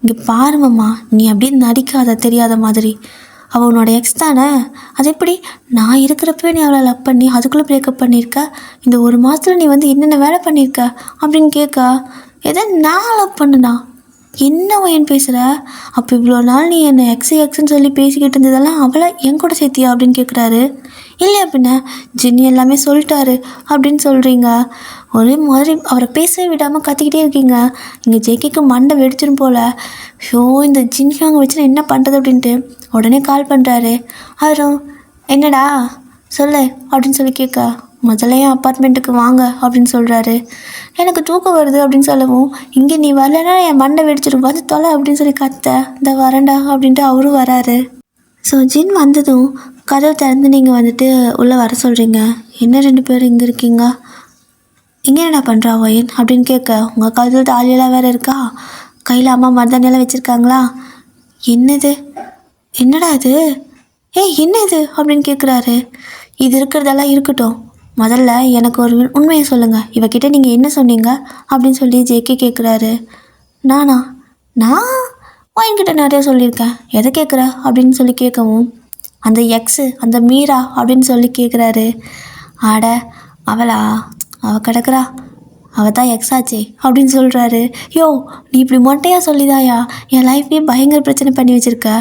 இங்கே பாருமம்மா, நீ அப்படியே நடிக்காத தெரியாத மாதிரி, அவள் உன்னோட எக்ஸ் தானே, அது எப்படி நான் இருக்கிறப்பவே நீ அவளை லவ் பண்ணி அதுக்குள்ளே பிரேக்கப் பண்ணியிருக்க, இந்த ஒரு மாதத்தில் நீ வந்து என்னென்ன வேலை பண்ணியிருக்க அப்படின்னு கேட்க, எதை நான் லவ் பண்ணுனா என்ன வயன் பேசுகிற, அப்போ இவ்வளோ நாள் நீ என்னை எக்ஸ்ன்னு சொல்லி பேசிக்கிட்டு இருந்ததெல்லாம் அவளை என் கூட சேர்த்தியா அப்படின்னு கேட்குறாரு. இல்லையா பின்ன ஜின்னி எல்லாமே சொல்லிட்டாரு அப்படின்னு சொல்கிறீங்க. ஒரே மாதிரி அவரை பேசவே விடாமல் கத்திக்கிட்டே இருக்கீங்க. இங்கே ஜேகேக்கு மண்டை வெடிச்சிடும் போல். ஷோ இந்த ஜின்னி அங்கே வச்சு நான் என்ன பண்ணுறது அப்படின்ட்டு உடனே கால் பண்ணுறாரு. அவரும் என்னடா சொல்லு அப்படின்னு சொல்லி கேட்க, முதல்ல என் அப்பார்ட்மெண்ட்டுக்கு வாங்க அப்படின்னு சொல்கிறாரு. எனக்கு தூக்கம் வருது அப்படின்னு சொல்லவும், இங்கே நீ வரலன்னா என் மண்டை வெடிச்சிடும், வந்து தொலை அப்படின்னு சொல்லி கத்த, இந்த வரண்டா அப்படின்ட்டு அவரும் வராரு. ஸோ ஜின் வந்ததும் கதவை திறந்து நீங்கள் வந்துட்டு உள்ளே வர சொல்கிறீங்க. என்ன 2 பேரும் இங்கே இருக்கீங்க, இங்கே என்னடா பண்ணுறா ஒயன் அப்படின்னு கேட்க, உங்கள் கதவு தாலியெல்லாம் வேறு இருக்கா, கையில் அம்மா மருதாணியெல்லாம் வச்சுருக்காங்களா, என்னது என்னடா இது, என்ன இது அப்படின்னு கேட்குறாரு. இது இருக்கிறதெல்லாம் இருக்கட்டும், முதல்ல எனக்கு ஒரு உண்மையை சொல்லுங்கள், இவகிட்ட நீங்கள் என்ன சொன்னீங்க அப்படின்னு சொல்லி ஜேகே கேட்குறாரு. நான் என்கிட்ட நிறைய சொல்லியிருக்கேன், எதை கேட்குற அப்படின்னு சொல்லி கேட்கவும், அந்த எக்ஸு அந்த மீரா அப்படின்னு சொல்லி கேட்குறாரு. ஆட அவள் கிடக்குறா, அவள் தான் எக்ஸாச்சே அப்படின்னு சொல்கிறாரு. யோ, நீ இப்படி மொட்டையாக சொல்லிதாயா என் லைஃப்பே பயங்கர பிரச்சனை பண்ணி வச்சுருக்க,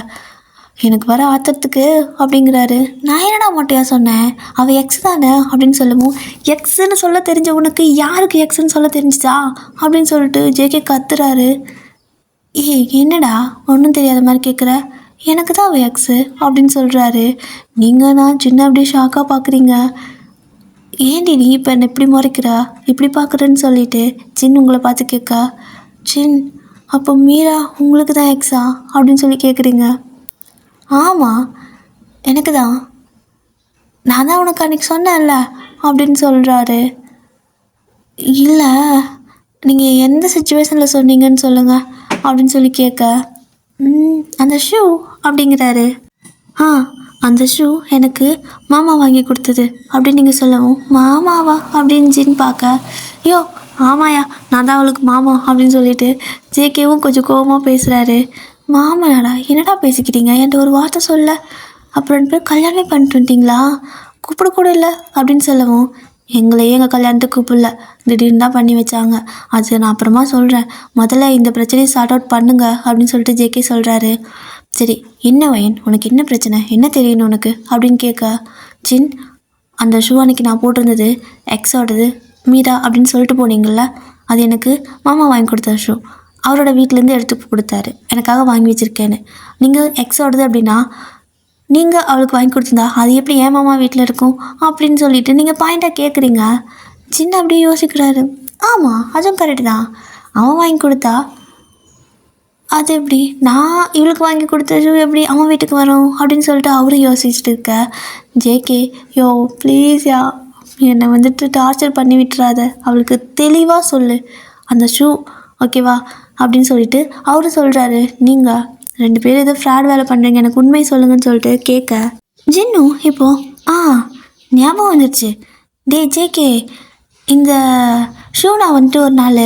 எனக்கு வர ஆத்திரத்துக்கு அப்படிங்கிறாரு. நான் என்னடா மொட்டையாக சொன்னேன், அவள் எக்ஸ் தானே அப்படின்னு சொல்லவும், எக்ஸுன்னு சொல்ல தெரிஞ்ச உனக்கு யாருக்கு எக்ஸுன்னு சொல்ல தெரிஞ்சுதா அப்படின்னு சொல்லிட்டு ஜேகே கத்துறாரு. என்னடா ஒன்றும் தெரியாத மாதிரி கேட்குற, எனக்கு தான் அவள் எக்ஸு அப்படின்னு சொல்கிறாரு. நீங்கள் நான் சின்ன அப்படியே ஷாக்காக பார்க்குறீங்க. ஏன்டி நீ இப்போ என்னை இப்படி முறைக்கிறா, இப்படி பார்க்குறேன்னு சொல்லிட்டு சின் உங்களை பார்த்து கேட்கா. சின், அப்போ மீரா உங்களுக்கு தான் எக்ஸா அப்படின்னு சொல்லி கேட்குறீங்க. ஆமாம், எனக்கு தான், நான் தான் உனக்கு அன்றைக்கி சொன்னேன்ல அப்படின்னு சொல்கிறாரு. இல்லை, நீங்கள் எந்த சுச்சுவேஷனில் சொன்னீங்கன்னு சொல்லுங்கள் அப்படின்னு சொல்லி கேட்க, அந்த ஷூ அப்படிங்கிறாரு. அந்த ஷூ எனக்கு மாமா வாங்கி கொடுத்தது அப்படின்னு நீங்கள் சொல்லவும், மாமாவா அப்படின்னு ஜின் பார்க்க, யோ ஆமாயா, நான் தான் அவளுக்கு மாமா அப்படின்னு சொல்லிட்டு ஜேகேவும் கொஞ்சம் கோபமாக பேசுகிறாரு. மாமனாடா, என்னடா பேசிக்கிட்டீங்க, என்கிட்ட ஒரு வார்த்தை சொல்ல, அப்புறம் 2 பேர் கல்யாணமே பண்ணிட்டு வந்துட்டிங்களா, கூப்பிடக்கூட இல்லை அப்படின்னு சொல்லவும், எங்களையே எங்கள் கல்யாணத்துக்கு கூப்பிடல, திடீர்னு தான் பண்ணி வச்சாங்க, அது நான் அப்புறமா சொல்கிறேன், முதல்ல இந்த பிரச்சனையை சார்ட் அவுட் பண்ணுங்க அப்படின்னு சொல்லிட்டு ஜேகே சொல்கிறாரு. சரி, என்ன வயன், உனக்கு என்ன பிரச்சனை, என்ன தெரியணும் உனக்கு அப்படின்னு கேட்க, ஜின், அந்த ஷூ அன்றைக்கி நான் போட்டிருந்தது எக்ஸோடது மீரா அப்படின்னு சொல்லிட்டு போனீங்கள, அது எனக்கு மாமா வாங்கி கொடுத்த ஷூ, அவரோட வீட்டிலேருந்து எடுத்து கொடுத்தாரு, எனக்காக வாங்கி வச்சுருக்கேன்னு. நீங்கள் எக்ஸோடது அப்படின்னா நீங்கள் அவளுக்கு வாங்கி கொடுத்துருந்தா அது எப்படி ஏன் மாமா வீட்டில் இருக்கும் அப்படின்னு சொல்லிட்டு நீங்கள் பாயிண்டாக கேட்குறீங்க. சின்ன அப்படியே யோசிக்கிறாரு. ஆமாம், அதுவும் கரெக்டு தான், அவன் வாங்கி கொடுத்தா அது எப்படி நான் இவளுக்கு வாங்கி கொடுத்த ஷூ எப்படி அவன் வீட்டுக்கு வரும் அப்படின்னு சொல்லிட்டு அவரும் யோசிச்சுட்டு இருக்க. ஜேகே, யோ ப்ளீஸ் யா, என்னை வந்துட்டு டார்ச்சர் பண்ணி விட்டுறாத, அவளுக்கு தெளிவாக சொல்லு அந்த ஷூ ஓகேவா அப்படின்னு சொல்லிட்டு அவரும் சொல்கிறாரு. நீங்கள் 2 பேரும் ஏதோ ஃப்ராட் வேலை பண்ணுறீங்க, எனக்கு உண்மை சொல்லுங்கன்னு சொல்லிட்டு கேட்க, ஜின்னும் இப்போது ஞாபகம் வந்துடுச்சு, ஜேகே, இந்த ஷூ நான் வந்துட்டு ஒரு நாள்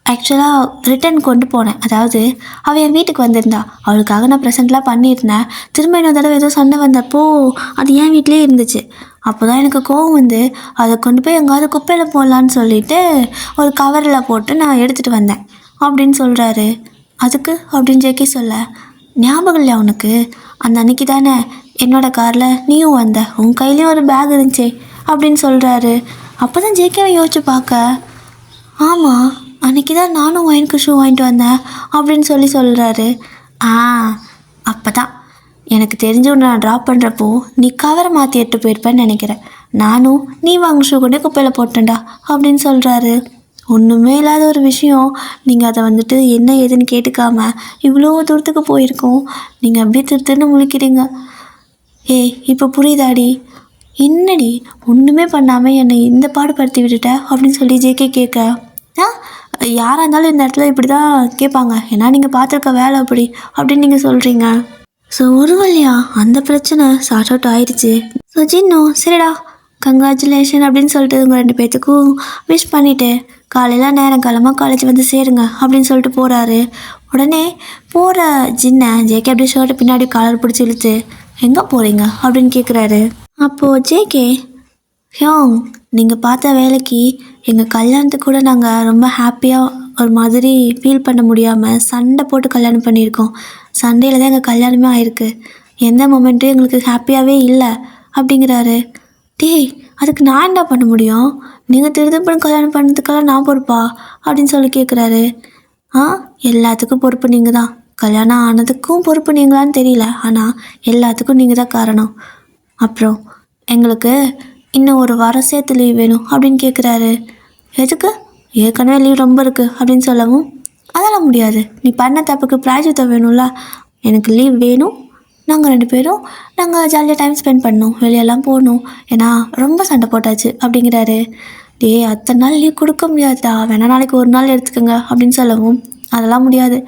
ஆக்சுவலாக ரிட்டன் கொண்டு போனேன், அதாவது அவள் என் வீட்டுக்கு வந்திருந்தா, அவளுக்காக நான் ப்ரெசென்ட்லாம் பண்ணியிருந்தேன், திரும்ப இன்னொரு தடவை ஏதோ சண்டை வந்தப்போ அது என் வீட்டிலே இருந்துச்சு, அப்போ தான் எனக்கு கோவம் வந்து அதை கொண்டு போய் எங்காவது குப்பையில் போடலான்னு சொல்லிவிட்டு ஒரு கவரில் போட்டு நான் எடுத்துகிட்டு வந்தேன் அப்படின்னு சொல்கிறாரு. அதுக்கு அப்படின்னு ஜேகே சொல்ல, ஞாபகம் இல்லையா உனக்கு, அந்த அன்னைக்கு தானே என்னோடய காரில் நீயும் வந்த, உன் கையிலையும் ஒரு பேக் இருந்துச்சே அப்படின்னு சொல்கிறாரு. அப்போ தான் ஜேகேவை யோசிச்சு பார்க்க, ஆமாம் அன்றைக்கி தான் நானும் ஒயினுக்கு ஷூ வாங்கிட்டு வந்தேன் அப்படின்னு சொல்கிறாரு. அப்போ தான் எனக்கு தெரிஞ்சு நான் ட்ராப் பண்ணுறப்போ நீ கவரை மாற்றி எடுத்து போயிருப்பேன்னு நினைக்கிறேன், நானும் நீ வாங்க ஷூ கொண்டே குப்பையில் போட்டேன்டா அப்படின்னு சொல்கிறாரு. ஒன்றுமே இல்லாத ஒரு விஷயம், நீங்கள் அதை வந்துட்டு என்ன ஏதுன்னு கேட்டுக்காமல் இவ்வளோ தூரத்துக்கு போயிருக்கோம், நீங்கள் அப்படியே திருத்துன்னு முழிக்கிறீங்க. இப்போ புரியுதாடி, என்னடி ஒன்றுமே பண்ணாமல் என்னை இந்த பாடுபடுத்தி விட்டுட்ட அப்படின்னு சொல்லி ஜேகே கேட்க, யாராக இருந்தாலும் இந்த இடத்துல இப்படி தான் கேட்பாங்க, ஏன்னா நீங்கள் பார்த்துருக்க வேலை அப்படி அப்படின்னு நீங்கள் சொல்கிறீங்க. ஸோ ஒரு வழியா அந்த பிரச்சனை சார்ட் அவுட் ஆயிடுச்சு. ஸோ ஜின்னோ, சரிடா கங்க்ராச்சுலேஷன் அப்படின்னு சொல்லிட்டு உங்கள் 2 பேர்த்துக்கும் விஷ் பண்ணிவிட்டு காலையில் நேரங்காலமாக காலேஜ் வந்து சேருங்க அப்படின்னு சொல்லிட்டு போகிறாரு. உடனே போகிற ஜின்னை ஜேகே அப்படியே ஷர்ட்டு பின்னாடி காலர் பிடிச்சி இழுத்து, எங்கே போகிறீங்க அப்படின்னு கேட்குறாரு. அப்போது ஜேகே, நீங்கள் பார்த்த வேலைக்கு எங்கள் கல்யாணத்துக்கு கூட நாங்கள் ரொம்ப ஹாப்பியாக ஒரு மாதிரி ஃபீல் பண்ண முடியாமல் சண்டை போட்டு கல்யாணம் பண்ணியிருக்கோம், சண்டையில் தான் எங்கள் கல்யாணமே ஆயிருக்கு, எந்த மொமெண்ட்டும் எங்களுக்கு ஹாப்பியாகவே இல்லை அப்படிங்கிறாரு. அதுக்கு நான் என்ன பண்ண முடியும், நீங்கள் திருத்தப்படும் கல்யாணம் பண்ணதுக்கெல்லாம் நான் பொறுப்பா அப்படின்னு சொல்லி கேட்குறாரு. எல்லாத்துக்கும் பொறுப்பு நீங்கள் தான், கல்யாணம் ஆனதுக்கும் பொறுப்பு நீங்களான்னு தெரியல, ஆனால் எல்லாத்துக்கும் நீங்கள் தான் காரணம். அப்புறம் எங்களுக்கு இன்னும் ஒரு வாரம் சேர்த்து லீவ் வேணும் அப்படின்னு கேட்குறாரு. எதுக்கு, ஏற்கனவே லீவ் ரொம்ப இருக்குது அப்படின்னு சொல்லவும், அதெல்லாம் முடியாது, நீ பண்ண தப்புக்கு பிராய்ச்சித்தம் வேணும்ல, எனக்கு லீவ் வேணும், நாங்கள் 2 பேரும் நாங்கள் ஜாலியாக டைம் ஸ்பெண்ட் பண்ணணும், வெளியெல்லாம் போகணும், ஏன்னா ரொம்ப சண்டை போட்டாச்சு அப்படிங்கிறாரு. அத்தனை நாள் லீவ் கொடுக்க முடியாதுடா, வேணா நாளைக்கு ஒரு நாள் எடுத்துக்கோங்க அப்படின்னு சொல்லவும், அதெல்லாம் முடியாது,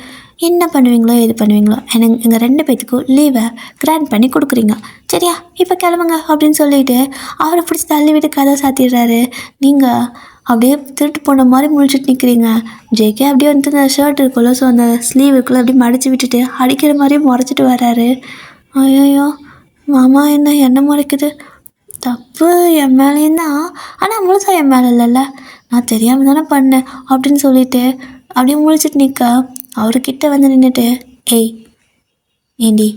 என்ன பண்ணுவீங்களோ எது பண்ணுவீங்களோ எனக்கு எங்கள் 2 பேத்துக்கும் லீவை கிராண்ட் பண்ணி கொடுக்குறீங்க, சரியா? இப்போ கிளம்புங்க அப்படின்னு சொல்லிட்டு அவரை பிடிச்சி தள்ளி விட்டு கதை சாத்திடுறாரு. நீங்கள் அப்படியே திருட்டு போன மாதிரி முழிச்சிட்டு நிற்கிறீங்க. ஜேகே அப்படியே வந்துட்டு அந்த ஷர்ட் இருக்குல்ல, ஸோ அந்த ஸ்லீவ் இருக்குல்ல அப்படியே மடித்து விட்டுட்டு அடிக்கிற மாதிரியே முறைச்சிட்டு வர்றாரு. ஐயோ மாமா என்ன முறைக்குது, தப்பு என் மேலேயும் தான், ஆனால் முழுசாக என் மேலே இல்லைல்ல, நான் தெரியாமல் தானே பண்ணேன் அப்படின்னு சொல்லிட்டு அப்படியே முழிச்சிட்டு நிற்க அவர்கிட்ட வந்து நின்றுட்டு, ஏய் ஏண்டி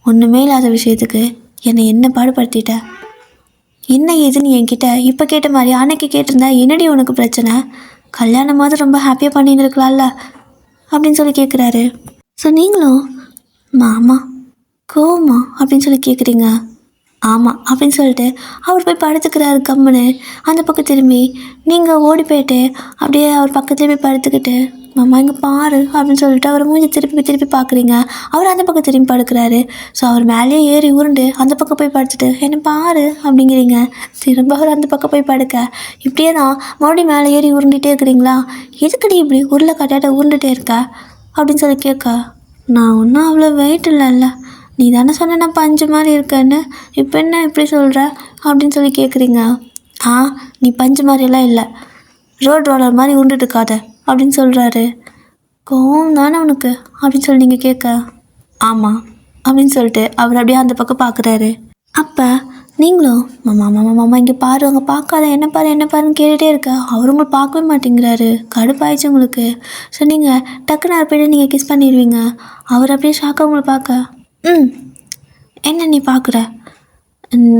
ஒன்றுமே இல்லாத விஷயத்துக்கு என்ன பாடுபடுத்திட்ட, என்ன ஏதுன்னு என்கிட்ட இப்போ கேட்ட மாதிரி அன்னைக்கு கேட்டிருந்தா என்னடி உனக்கு பிரச்சனை, கல்யாணமாவது ரொம்ப ஹாப்பியாக பண்ணியிருக்கலாம்ல அப்படின்னு சொல்லி கேட்குறாரு. ஸோ நீங்களும் மாமா கோமா அப்படின்னு சொல்லி கேட்குறீங்க. ஆமாம் அப்படின்னு சொல்லிட்டு அவர் போய் படுத்துக்கிறாரு கம்முன்னு. அந்த பக்கம் திரும்பி நீங்கள் ஓடி போயிட்டு அப்படியே அவர் பக்கத்துலேயே போய் படுத்துக்கிட்டு, மாமா இங்கே பாரு அப்படின்னு சொல்லிட்டு அவர் மூஞ்சி திருப்பி பார்க்குறீங்க. அவர் அந்த பக்கம் திரும்பி படுக்கிறாரு. ஸோ அவர் மேலேயே ஏறி உருண்டு அந்த பக்கம் போய் படுத்துட்டு என்ன பாரு அப்படிங்கிறீங்க. திரும்ப அவர் அந்த பக்கம் போய் படுக்க இப்படியே தான் மறுபடியும் மேலே ஏறி உருண்டுகிட்டே இருக்கிறீங்களா, எதுக்கடி இப்படி உருளை கட்டாட்ட உருண்டுகிட்டே இருக்க அப்படின்னு சொல்லி கேட்க, நான் ஒன்றும் அவ்வளோ வெயிட் இல்லைல்ல, நீ தானே சொன்ன நான் பஞ்சு மாதிரி இருக்கேன்னு, இப்போ என்ன இப்படி சொல்கிற அப்படின்னு சொல்லி கேட்குறீங்க. நீ பஞ்சு மாதிரியெல்லாம் இல்லை, ரோட் ரோலர் மாதிரி உருண்டுட்டு இருக்காத அப்படின்னு சொல்கிறாரு. கோவம் தானே உனக்கு அப்படின்னு சொல்லி நீங்கள் கேட்க, ஆமாம் அப்படின்னு சொல்லிட்டு அவர் அப்படியே அந்த பக்கம் பார்க்குறாரு. அப்போ நீங்களும் மாமா மாமா மாமா இங்கே பாரு அங்கே பார்க்காத என்ன பாருன்னு கேட்டுகிட்டே இருக்க. அவர் உங்களை பார்க்கவே மாட்டேங்கிறாரு. கடுப்பாயிடுச்சு உங்களுக்கு. ஸோ நீங்கள் டக்குன்னு அவர் போய்ட்டு நீங்கள் கிஸ் பண்ணிடுவீங்க. அவர் அப்படியே ஷாக்காக உங்களை பார்க்க, என்ன நீ பார்க்குற,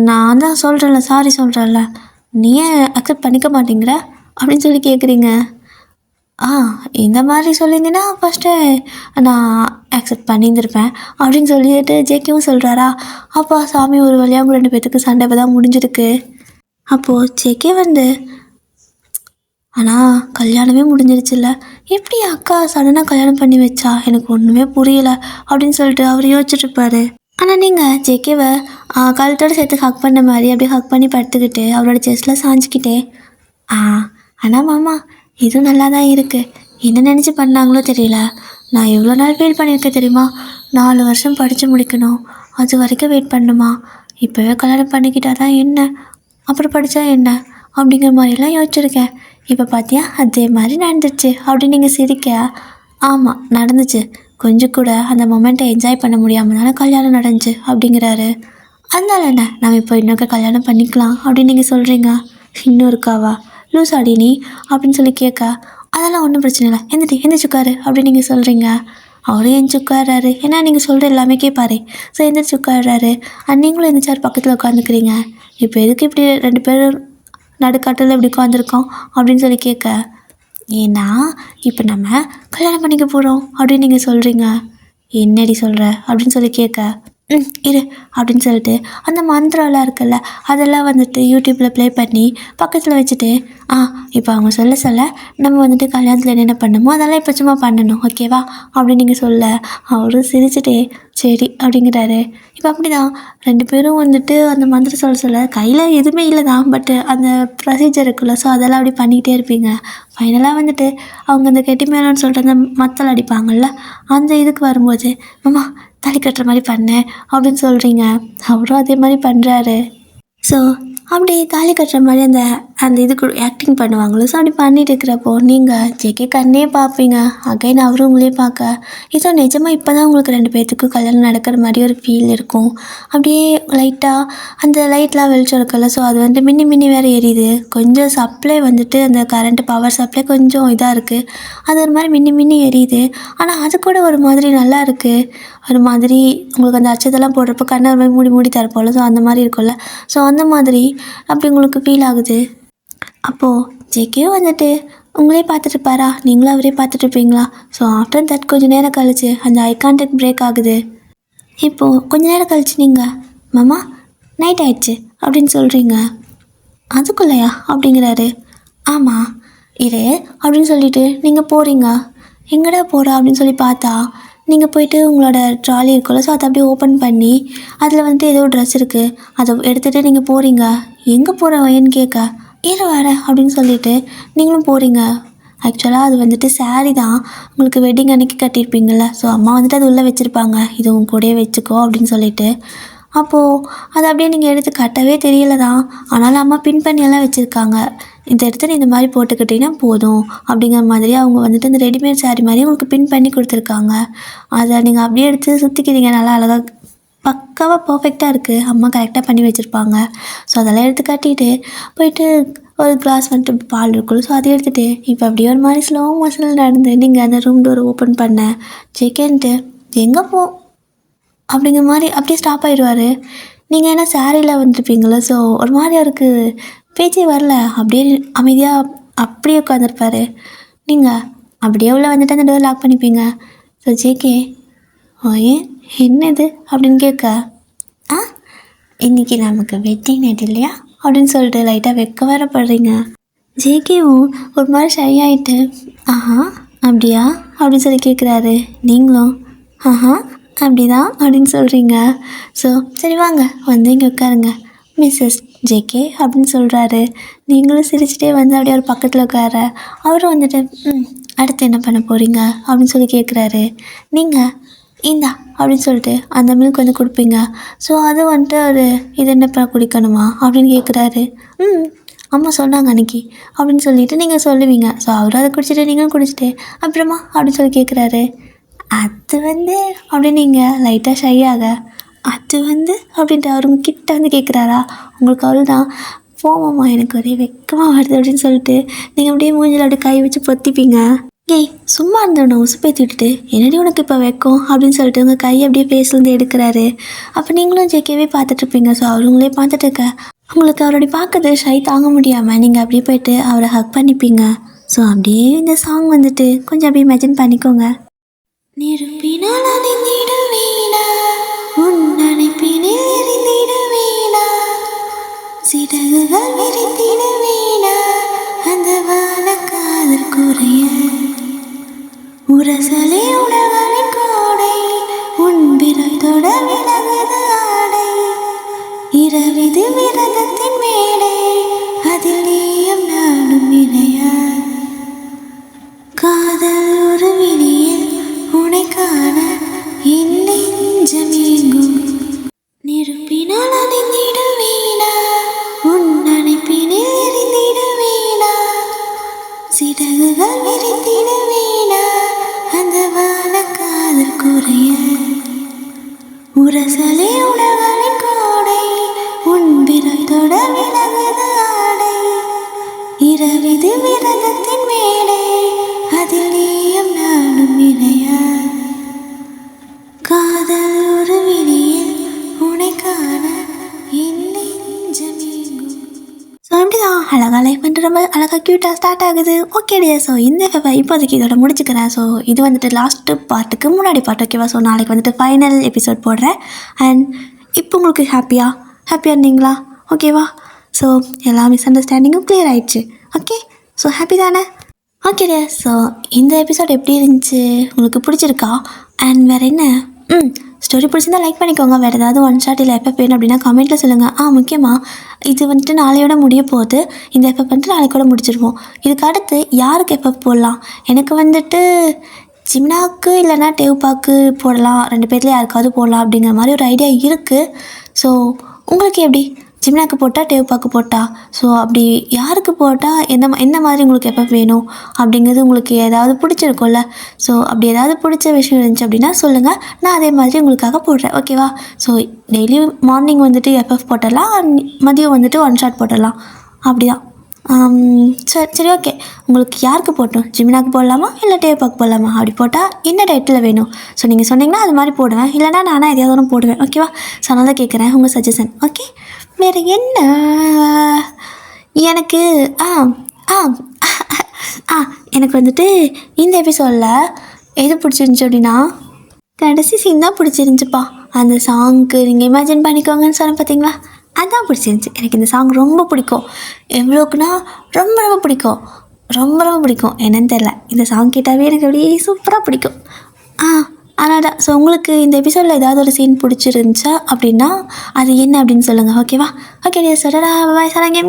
நான் தான் சொல்கிறேன்ல சாரி சொல்கிறேன்ல, நீ ஏன் அக்செப்ட் பண்ணிக்க மாட்டேங்கிற அப்படின்னு சொல்லி கேட்குறீங்க. இந்த மாதிரி சொல்லியிருந்தீங்கன்னா ஃபஸ்ட்டு நான் அக்செப்ட் பண்ணியிருந்திருப்பேன் அப்படின்னு சொல்லிட்டு ஜேகேவும் சொல்கிறாரா. அப்போ சாமி ஒரு வழியாக அவங்க 2 பேத்துக்கு சண்டை தான் முடிஞ்சிருக்கு. அப்போது ஜேகே வந்து, ஆனால் கல்யாணமே முடிஞ்சிருச்சுல்ல, எப்படி அக்கா சடனாக கல்யாணம் பண்ணி வச்சா எனக்கு ஒன்றுமே புரியலை அப்படின்னு சொல்லிட்டு அவர் யோசிச்சுட்ருப்பாரு. ஆனால் நீங்கள் ஜேகேவை கழுத்தோடு சேர்த்து ஹக் பண்ண மாதிரி அப்படியே ஹக் பண்ணி படுத்துக்கிட்டு அவரோட செஸ்ட்டில் சாஞ்சிக்கிட்டே, ஆனால் மாமா இதுவும் நல்லா தான் இருக்குது, என்ன நினச்சி பண்ணாங்களோ தெரியல, நான் எவ்வளோ நாள் வெயிட் பண்ணியிருக்கேன் தெரியுமா, 4 வருஷம் படித்து முடிக்கணும், அது வரைக்கும் வெயிட் பண்ணணுமா, இப்போவே கல்யாணம் பண்ணிக்கிட்டா தான் என்ன, அப்புறம் படித்தா என்ன அப்படிங்கிற மாதிரிலாம் யோசிச்சுருக்கேன், இப்போ பார்த்தியா அதே மாதிரி நடந்துச்சு அப்படின்னு நீங்கள் சிரிக்க. ஆமாம் நடந்துச்சு, கொஞ்சம் கூட அந்த மொமெண்ட்டை என்ஜாய் பண்ண முடியாமல் தானே கல்யாணம் நடந்துச்சு அப்படிங்கிறாரு. அதனால என்ன, நம்ம இப்போ இன்னொரு கல்யாணம் பண்ணிக்கலாம் அப்படின்னு நீங்கள் சொல்கிறீங்க. இன்னொருக்காவா லூஸ் ஆடி நீ அப்படின்னு சொல்லி கேட்க, அதெல்லாம் ஒன்றும் பிரச்சனை இல்லை, எந்திரிச்சுக்காரு அப்படின்னு நீங்கள் சொல்கிறீங்க. அவரும் எந்திரிச்சுக்காராரு, ஏன்னா நீங்கள் சொல்கிற எல்லாமே கேட்பாரு. ஸோ எந்திரிச்சுக்காராரு. நீங்களும் எந்திரிச்சார் பக்கத்தில் உட்காந்துக்கிறீங்க. இப்போ எதுக்கு இப்படி 2 பேரும் நடுக்காட்டில் இப்படி உட்காந்துருக்கோம் அப்படின்னு சொல்லி கேட்க, ஏன்னா இப்போ நம்ம கல்யாணம் பண்ணிக்க போகிறோம் அப்படின்னு நீங்கள் சொல்கிறீங்க. என்னடி சொல்கிற அப்படின்னு சொல்லி கேட்க, இரு அப்படின்னு சொல்லிட்டு அந்த மந்திரம்லாம் இருக்குல்ல அதெல்லாம் வந்துட்டு யூடியூப்பில் ப்ளே பண்ணி பக்கத்தில் வச்சுட்டு, இப்போ அவங்க சொல்ல நம்ம வந்துட்டு கல்யாணத்தில் என்னென்ன பண்ணணுமோ அதெல்லாம் இப்போ சும்மா பண்ணணும் ஓகேவா அப்படின்னு நீங்கள் சொல்ல அவரும் சிரிச்சுட்டே சரி அப்படிங்கிறாரு. இப்போ அப்படி தான் 2 பேரும் வந்துட்டு அந்த மந்திரம் சொல்ல கையில் எதுவுமே இல்லை தான், பட்டு அந்த ப்ரொசீஜர் இருக்குல்ல, ஸோ அதெல்லாம் அப்படி பண்ணிக்கிட்டே இருப்பீங்க. ஃபைனலாக வந்துட்டு அவங்க அந்த கெட்டி மேளம்னு சொல்லிட்டு அந்த மத்தல் அடிப்பாங்கள்ல அந்த இதுக்கு வரும்போது, மாமா தாலி கட்டுற மாதிரி பண்ணேன் அப்படின்னு சொல்கிறீங்க. அவரும் அதே மாதிரி பண்ணுறாரு. ஸோ அப்படி தாலி கட்டுற மாதிரி அந்த இதுக்கு ஆக்டிங் பண்ணுவாங்களோ, ஸோ அப்படி பண்ணிட்டு இருக்கிறப்போ நீங்கள் ஜேகே கண்ணே பார்ப்பீங்க. அகைன் அவரும் உங்களே பார்க்க, இதோ நிஜமாக இப்போ தான் உங்களுக்கு 2 பேர்த்துக்கும் கல்யாணம் நடக்கிற மாதிரி ஒரு ஃபீல் இருக்கும். அப்படியே லைட்டாக அந்த லைட்லாம் வெளிச்சம் இருக்குல்ல, ஸோ அது வந்து மின்னி வேறு எரியுது. கொஞ்சம் சப்ளை வந்துட்டு அந்த கரண்ட்டு பவர் சப்ளை கொஞ்சம் இதாக இருக்குது, அது ஒரு மாதிரி மின்னி எரியுது. ஆனால் அது கூட ஒரு மாதிரி நல்லா இருக்குது. ஒரு மாதிரி உங்களுக்கு அந்த அச்சதெல்லாம் போடுறப்போ கண்ணை ஒரு மாதிரி மூடி தரப்போல, ஸோ அந்த மாதிரி இருக்கும்ல, ஸோ அந்த மாதிரி அப்படி உங்களுக்கு ஃபீல் ஆகுது. அப்போது ஜேகேவும் வந்துட்டு உங்களே பார்த்துட்ருப்பாரா, நீங்களும் அவரே பார்த்துட்ருப்பீங்களா. ஸோ ஆஃப்டர் தட் கொஞ்சம் நேரம் கழிச்சு அந்த ஐ கான்டாக்ட் பிரேக் ஆகுது. இப்போது கொஞ்ச நேரம் கழிச்சு நீங்கள் மாமா நைட் ஆயிடுச்சு அப்படின்னு சொல்கிறீங்க. அதுக்குள்ளையா அப்படிங்கிறாரு. ஆமாம் இரு அப்படின்னு சொல்லிட்டு நீங்கள் போகிறீங்க. எங்கடா போகிறா அப்படின்னு சொல்லி பார்த்தா நீங்கள் போயிட்டு உங்களோட ட்ராலி இருக்குல்ல, ஸோ அதை அப்படியே ஓப்பன் பண்ணி அதில் வந்துட்டு ஏதோ ட்ரெஸ் இருக்குது, அதை எடுத்துகிட்டு நீங்கள் போகிறீங்க. எங்கே போகிற வயன்னு கேட்க, இரு வரேன் அப்படின்னு சொல்லிட்டு நீங்களும் போகிறீங்க. ஆக்சுவலாக அது வந்துட்டு saree தான். உங்களுக்கு வெட்டிங் அன்னைக்கு கட்டியிருப்பீங்கள்ல, ஸோ அம்மா வந்துட்டு அது உள்ளே வச்சுருப்பாங்க, இது உன் கூடயே வச்சுக்கோ அப்படின்னு சொல்லிட்டு. அப்போது அதை அப்படியே நீங்கள் எடுத்து கட்டவே தெரியல தான், ஆனாலும் அம்மா பின் பண்ணியெல்லாம் வச்சுருக்காங்க. இந்த இடத்துல நீ இந்த மாதிரி போட்டுக்கிட்டீங்கன்னா போதும் அப்படிங்கிற மாதிரி அவங்க வந்துட்டு இந்த ரெடிமேட் saree மாதிரி உங்களுக்கு பின் பண்ணி கொடுத்துருக்காங்க. அதை நீங்கள் அப்படியே எடுத்து சுற்றிக்கிறீங்க, நல்லா அழகாக பக்காவாக பர்ஃபெக்டாக இருக்குது. அம்மா கரெக்டாக பண்ணி வச்சுருப்பாங்க. ஸோ அதெல்லாம் எடுத்து கட்டிட்டு போயிட்டு ஒரு கிளாஸ் வந்துட்டு பால் இருக்குல்ல, ஸோ அதை எடுத்துகிட்டு இப்போ அப்படியே ஒரு மாதிரி ஸ்லோ மோஷனில் நடந்து நீங்கள் அந்த ரூம் டோர் ஓப்பன் பண்ண செகண்ட்டு எங்கே போ அப்படிங்கிற மாதிரி அப்படியே ஸ்டாப் ஆகிடுவார். நீங்கள் ஏன்னா சாரியில் வந்துருப்பீங்களா, ஸோ ஒரு மாதிரி அவருக்கு பேச்சே வரல, அப்படியே அமைதியாக அப்படியே உட்காந்துருப்பார். நீங்கள் அப்படியே உள்ள வந்துட்டு அந்த டோர் லாக் பண்ணிப்பீங்க. ஸோ ஜேகே ஏன் என்னது அப்படின்னு கேட்க, இன்றைக்கி நமக்கு வெட்டிங் நைட் இல்லையா அப்படின்னு சொல்லிட்டு லைட்டாக வெக்க வரப்படுறீங்க. ஜேகேவும் ஒரு மாதிரி ஷை ஆகிட்டு அப்படியா அப்படின்னு சொல்லி கேட்குறாரு. நீங்களும் அப்படிதான் அப்படின்னு சொல்கிறீங்க. ஸோ சரி வாங்க வந்து இங்கே உட்காருங்க மிஸ்ஸஸ் ஜேகே அப்படின்னு சொல்கிறாரு. நீங்களும் சிரிச்சிட்டே வந்து அப்படியே ஒரு பக்கத்தில் உட்கார. அவரும் வந்துட்டு அடுத்து என்ன பண்ண போகிறீங்க அப்படின்னு சொல்லி கேட்குறாரு. நீங்கள் இந்தா அப்படின்னு சொல்லிட்டு அந்த மில்க் வந்து கொடுப்பீங்க. ஸோ அது வந்துட்டு ஒரு இது என்னப்பா குடிக்கணுமா அப்படின்னு கேட்குறாரு. அம்மா சொன்னாங்க அன்றைக்கி அப்படின்னு சொல்லிவிட்டு நீங்கள் சொல்லுவீங்க. ஸோ அவரும் அதை குடிச்சிட்டு நீங்களும் குடிச்சிட்டு அப்புறமா அப்படின்னு சொல்லி கேட்குறாரு. அது வந்து அப்படின்னு நீங்கள் லைட்டாக ஷை ஆக, அது வந்து அப்படின்ட்டு அவரு கிட்ட வந்து கேட்குறாரா. உங்களுக்கு அவள் தான் போமாம்மா எனக்கு ஒரே வெக்கமாக வருது அப்படின்னு சொல்லிட்டு நீங்கள் அப்படியே மூஞ்சில் அப்படியே கை வச்சு பொத்திப்பீங்க. ஏய் சும்மா இருந்தவனை உசுப்பேத்தி விட்டுட்டு என்னடி உனக்கு இப்போ வைக்கும் அப்படின்னு சொல்லிட்டு உங்கள் கையை அப்படியே ஃபேஸ்லேருந்து எடுக்கிறாரு. அப்போ நீங்களும் ஜேகேவே பார்த்துட்ருப்பீங்க. ஸோ அவருங்களே பார்த்துட்டு இருக்க உங்களுக்கு அவருடைய பார்க்குறது ஷை தாங்க முடியாமல் நீங்கள் அப்படியே போய்ட்டு அவரை ஹக் பண்ணிப்பீங்க. ஸோ அப்படியே இந்த சாங் வந்துட்டு கொஞ்சம் அப்படியே இமேஜின் பண்ணிக்கோங்க. நெருப்பினால் அணிந்திடுவேனா உன் அணைப்பினில் எரிந்திடுவேனா சிறகுகள் விரித்திடுவேனா அந்த வான காதல் குறைய உரசலே உணர்களின் கோடை உன் விரல் தொட விலகுது ஆடை இரவிது விரதத்தின் மேடை அதில் நீயும் நானும் இணையா காதல் ஒரு விழியில் உனை காண என் நெஞ்சம் ஏங்கும் நெருப்பினால் அணிந்திடுவேனா உன் அணைப்பினில் எரிந்திடுவேனா சிறகுகள் விரித்திடுவேனா அந்த வான காதல் குறைய உரசலே உணர்களின் கோடை உன் விரல் தொட விலகுது ஆடை இரவிது விரதத்தின் மேடை அதில் நீயும் நானும் இணையா காதல் ஒரு விழியில் உனை காண என் நெஞ்சம் ஏங்கும். ஸோ இப்படிதான் அழகாக லைஃப் வந்துட்டு ரொம்ப அழகாக க்யூட்டாக ஸ்டார்ட் ஆகுது. ஓகேடியா. ஸோ இந்த இப்போதைக்கு இதோட முடிச்சுக்கிறேன். ஸோ இது வந்துட்டு லாஸ்ட்டு பார்ட்டுக்கு முன்னாடி பார்ட். ஓகேவா. ஸோ நாளைக்கு வந்துட்டு ஃபைனல் எபிசோட் போடுறேன். அண்ட் இப்போ உங்களுக்கு ஹாப்பியாக இருந்தீங்களா? ஓகேவா. ஸோ எல்லா மிஸ் அண்டர்ஸ்டாண்டிங்கும் கிளியர் ஆகிடுச்சு. ஓகே. ஸோ ஹாப்பி தானே? ஓகேடியா. ஸோ இந்த எபிசோட் எப்படி இருந்துச்சு, உங்களுக்கு பிடிச்சிருக்கா? அண்ட் வேறு என்ன ஸ்டோரி பிடிச்சிருந்தா லைக் பண்ணிக்கோங்க. வேறு ஏதாவது ஒன் ஷாட் இல்லை எஃப்எஃப் வேணும் அப்படின்னா கமெண்ட்டில் சொல்லுங்கள். முக்கியமாக இது வந்துட்டு நாளையோட முடிய போகுது. இந்த எஃப்எஃப் வந்துட்டு நாளைக்கூட முடிச்சிருவோம். இதுக்கு அடுத்து யாருக்கு எஃப்எஃப் போடலாம்? எனக்கு வந்துட்டு ஜிம்னாவுக்கு இல்லைனா டேவ்பாக்கு போடலாம். 2 பேர்ல யாருக்காவது போடலாம் அப்படிங்கிற மாதிரி ஒரு ஐடியா இருக்குது. ஸோ உங்களுக்கு எப்படி? ஜிம்னாக்கு போட்டால் டேவ்பாக்கு போட்டா? ஸோ அப்படி யாருக்கு போட்டால் என்ன மாதிரி உங்களுக்கு எப்போ வேணும் அப்படிங்கிறது உங்களுக்கு ஏதாவது பிடிச்சிருக்கும்ல. ஸோ அப்படி ஏதாவது பிடிச்ச விஷயம் இருந்துச்சு அப்படின்னா சொல்லுங்கள், நான் அதே மாதிரி உங்களுக்காக போடுறேன். ஓகேவா. ஸோ டெய்லி மார்னிங் வந்துட்டு எஃப்எஃப் போட்டுடலாம், மதியம் வந்துட்டு ஒன் ஷாட் போட்டுடலாம். அப்படி தான். சரி ஓகே. உங்களுக்கு யாருக்கு போட்டோம்? ஜிம்னாக்கு போடலாமா இல்லை டேவ்பாக்கு போடலாமா? அப்படி போட்டால் என்ன டைட்டில் வேணும்? ஸோ நீங்கள் சொன்னீங்கன்னா அது மாதிரி போடுவேன், இல்லைனா நானாக எதையாவது ஒன்று போடுவேன். ஓகேவா. ஸோ அதனால தான் கேட்குறேன் உங்கள் சஜஷன். ஓகே. வேறு என்ன எனக்கு எனக்கு வந்துட்டு இந்த எபிசோடில் எது பிடிச்சிருந்துச்சி அப்படின்னா கடைசி சீன் தான் பிடிச்சிருந்துச்சிப்பா. அந்த சாங்க்கு நீங்கள் இமேஜின் பண்ணிக்கோங்கன்னு சொன்ன பார்த்தீங்களா, அதுதான் பிடிச்சிருந்துச்சி. எனக்கு இந்த சாங் ரொம்ப பிடிக்கும். எவ்வளோக்குன்னா ரொம்ப ரொம்ப பிடிக்கும். என்னன்னு தெரில, இந்த சாங் கேட்டாவே எனக்கு அப்படியே சூப்பராக பிடிக்கும். அதனால் தான். ஸோ உங்களுக்கு இந்த எபிசோடில் ஏதாவது ஒரு சீன் பிடிச்சிருந்துச்சா அப்படின்னா அது என்ன அப்படின்னு சொல்லுங்கள். ஓகேவா. ஓகே. சொல்கிறா பாய். சரங்க.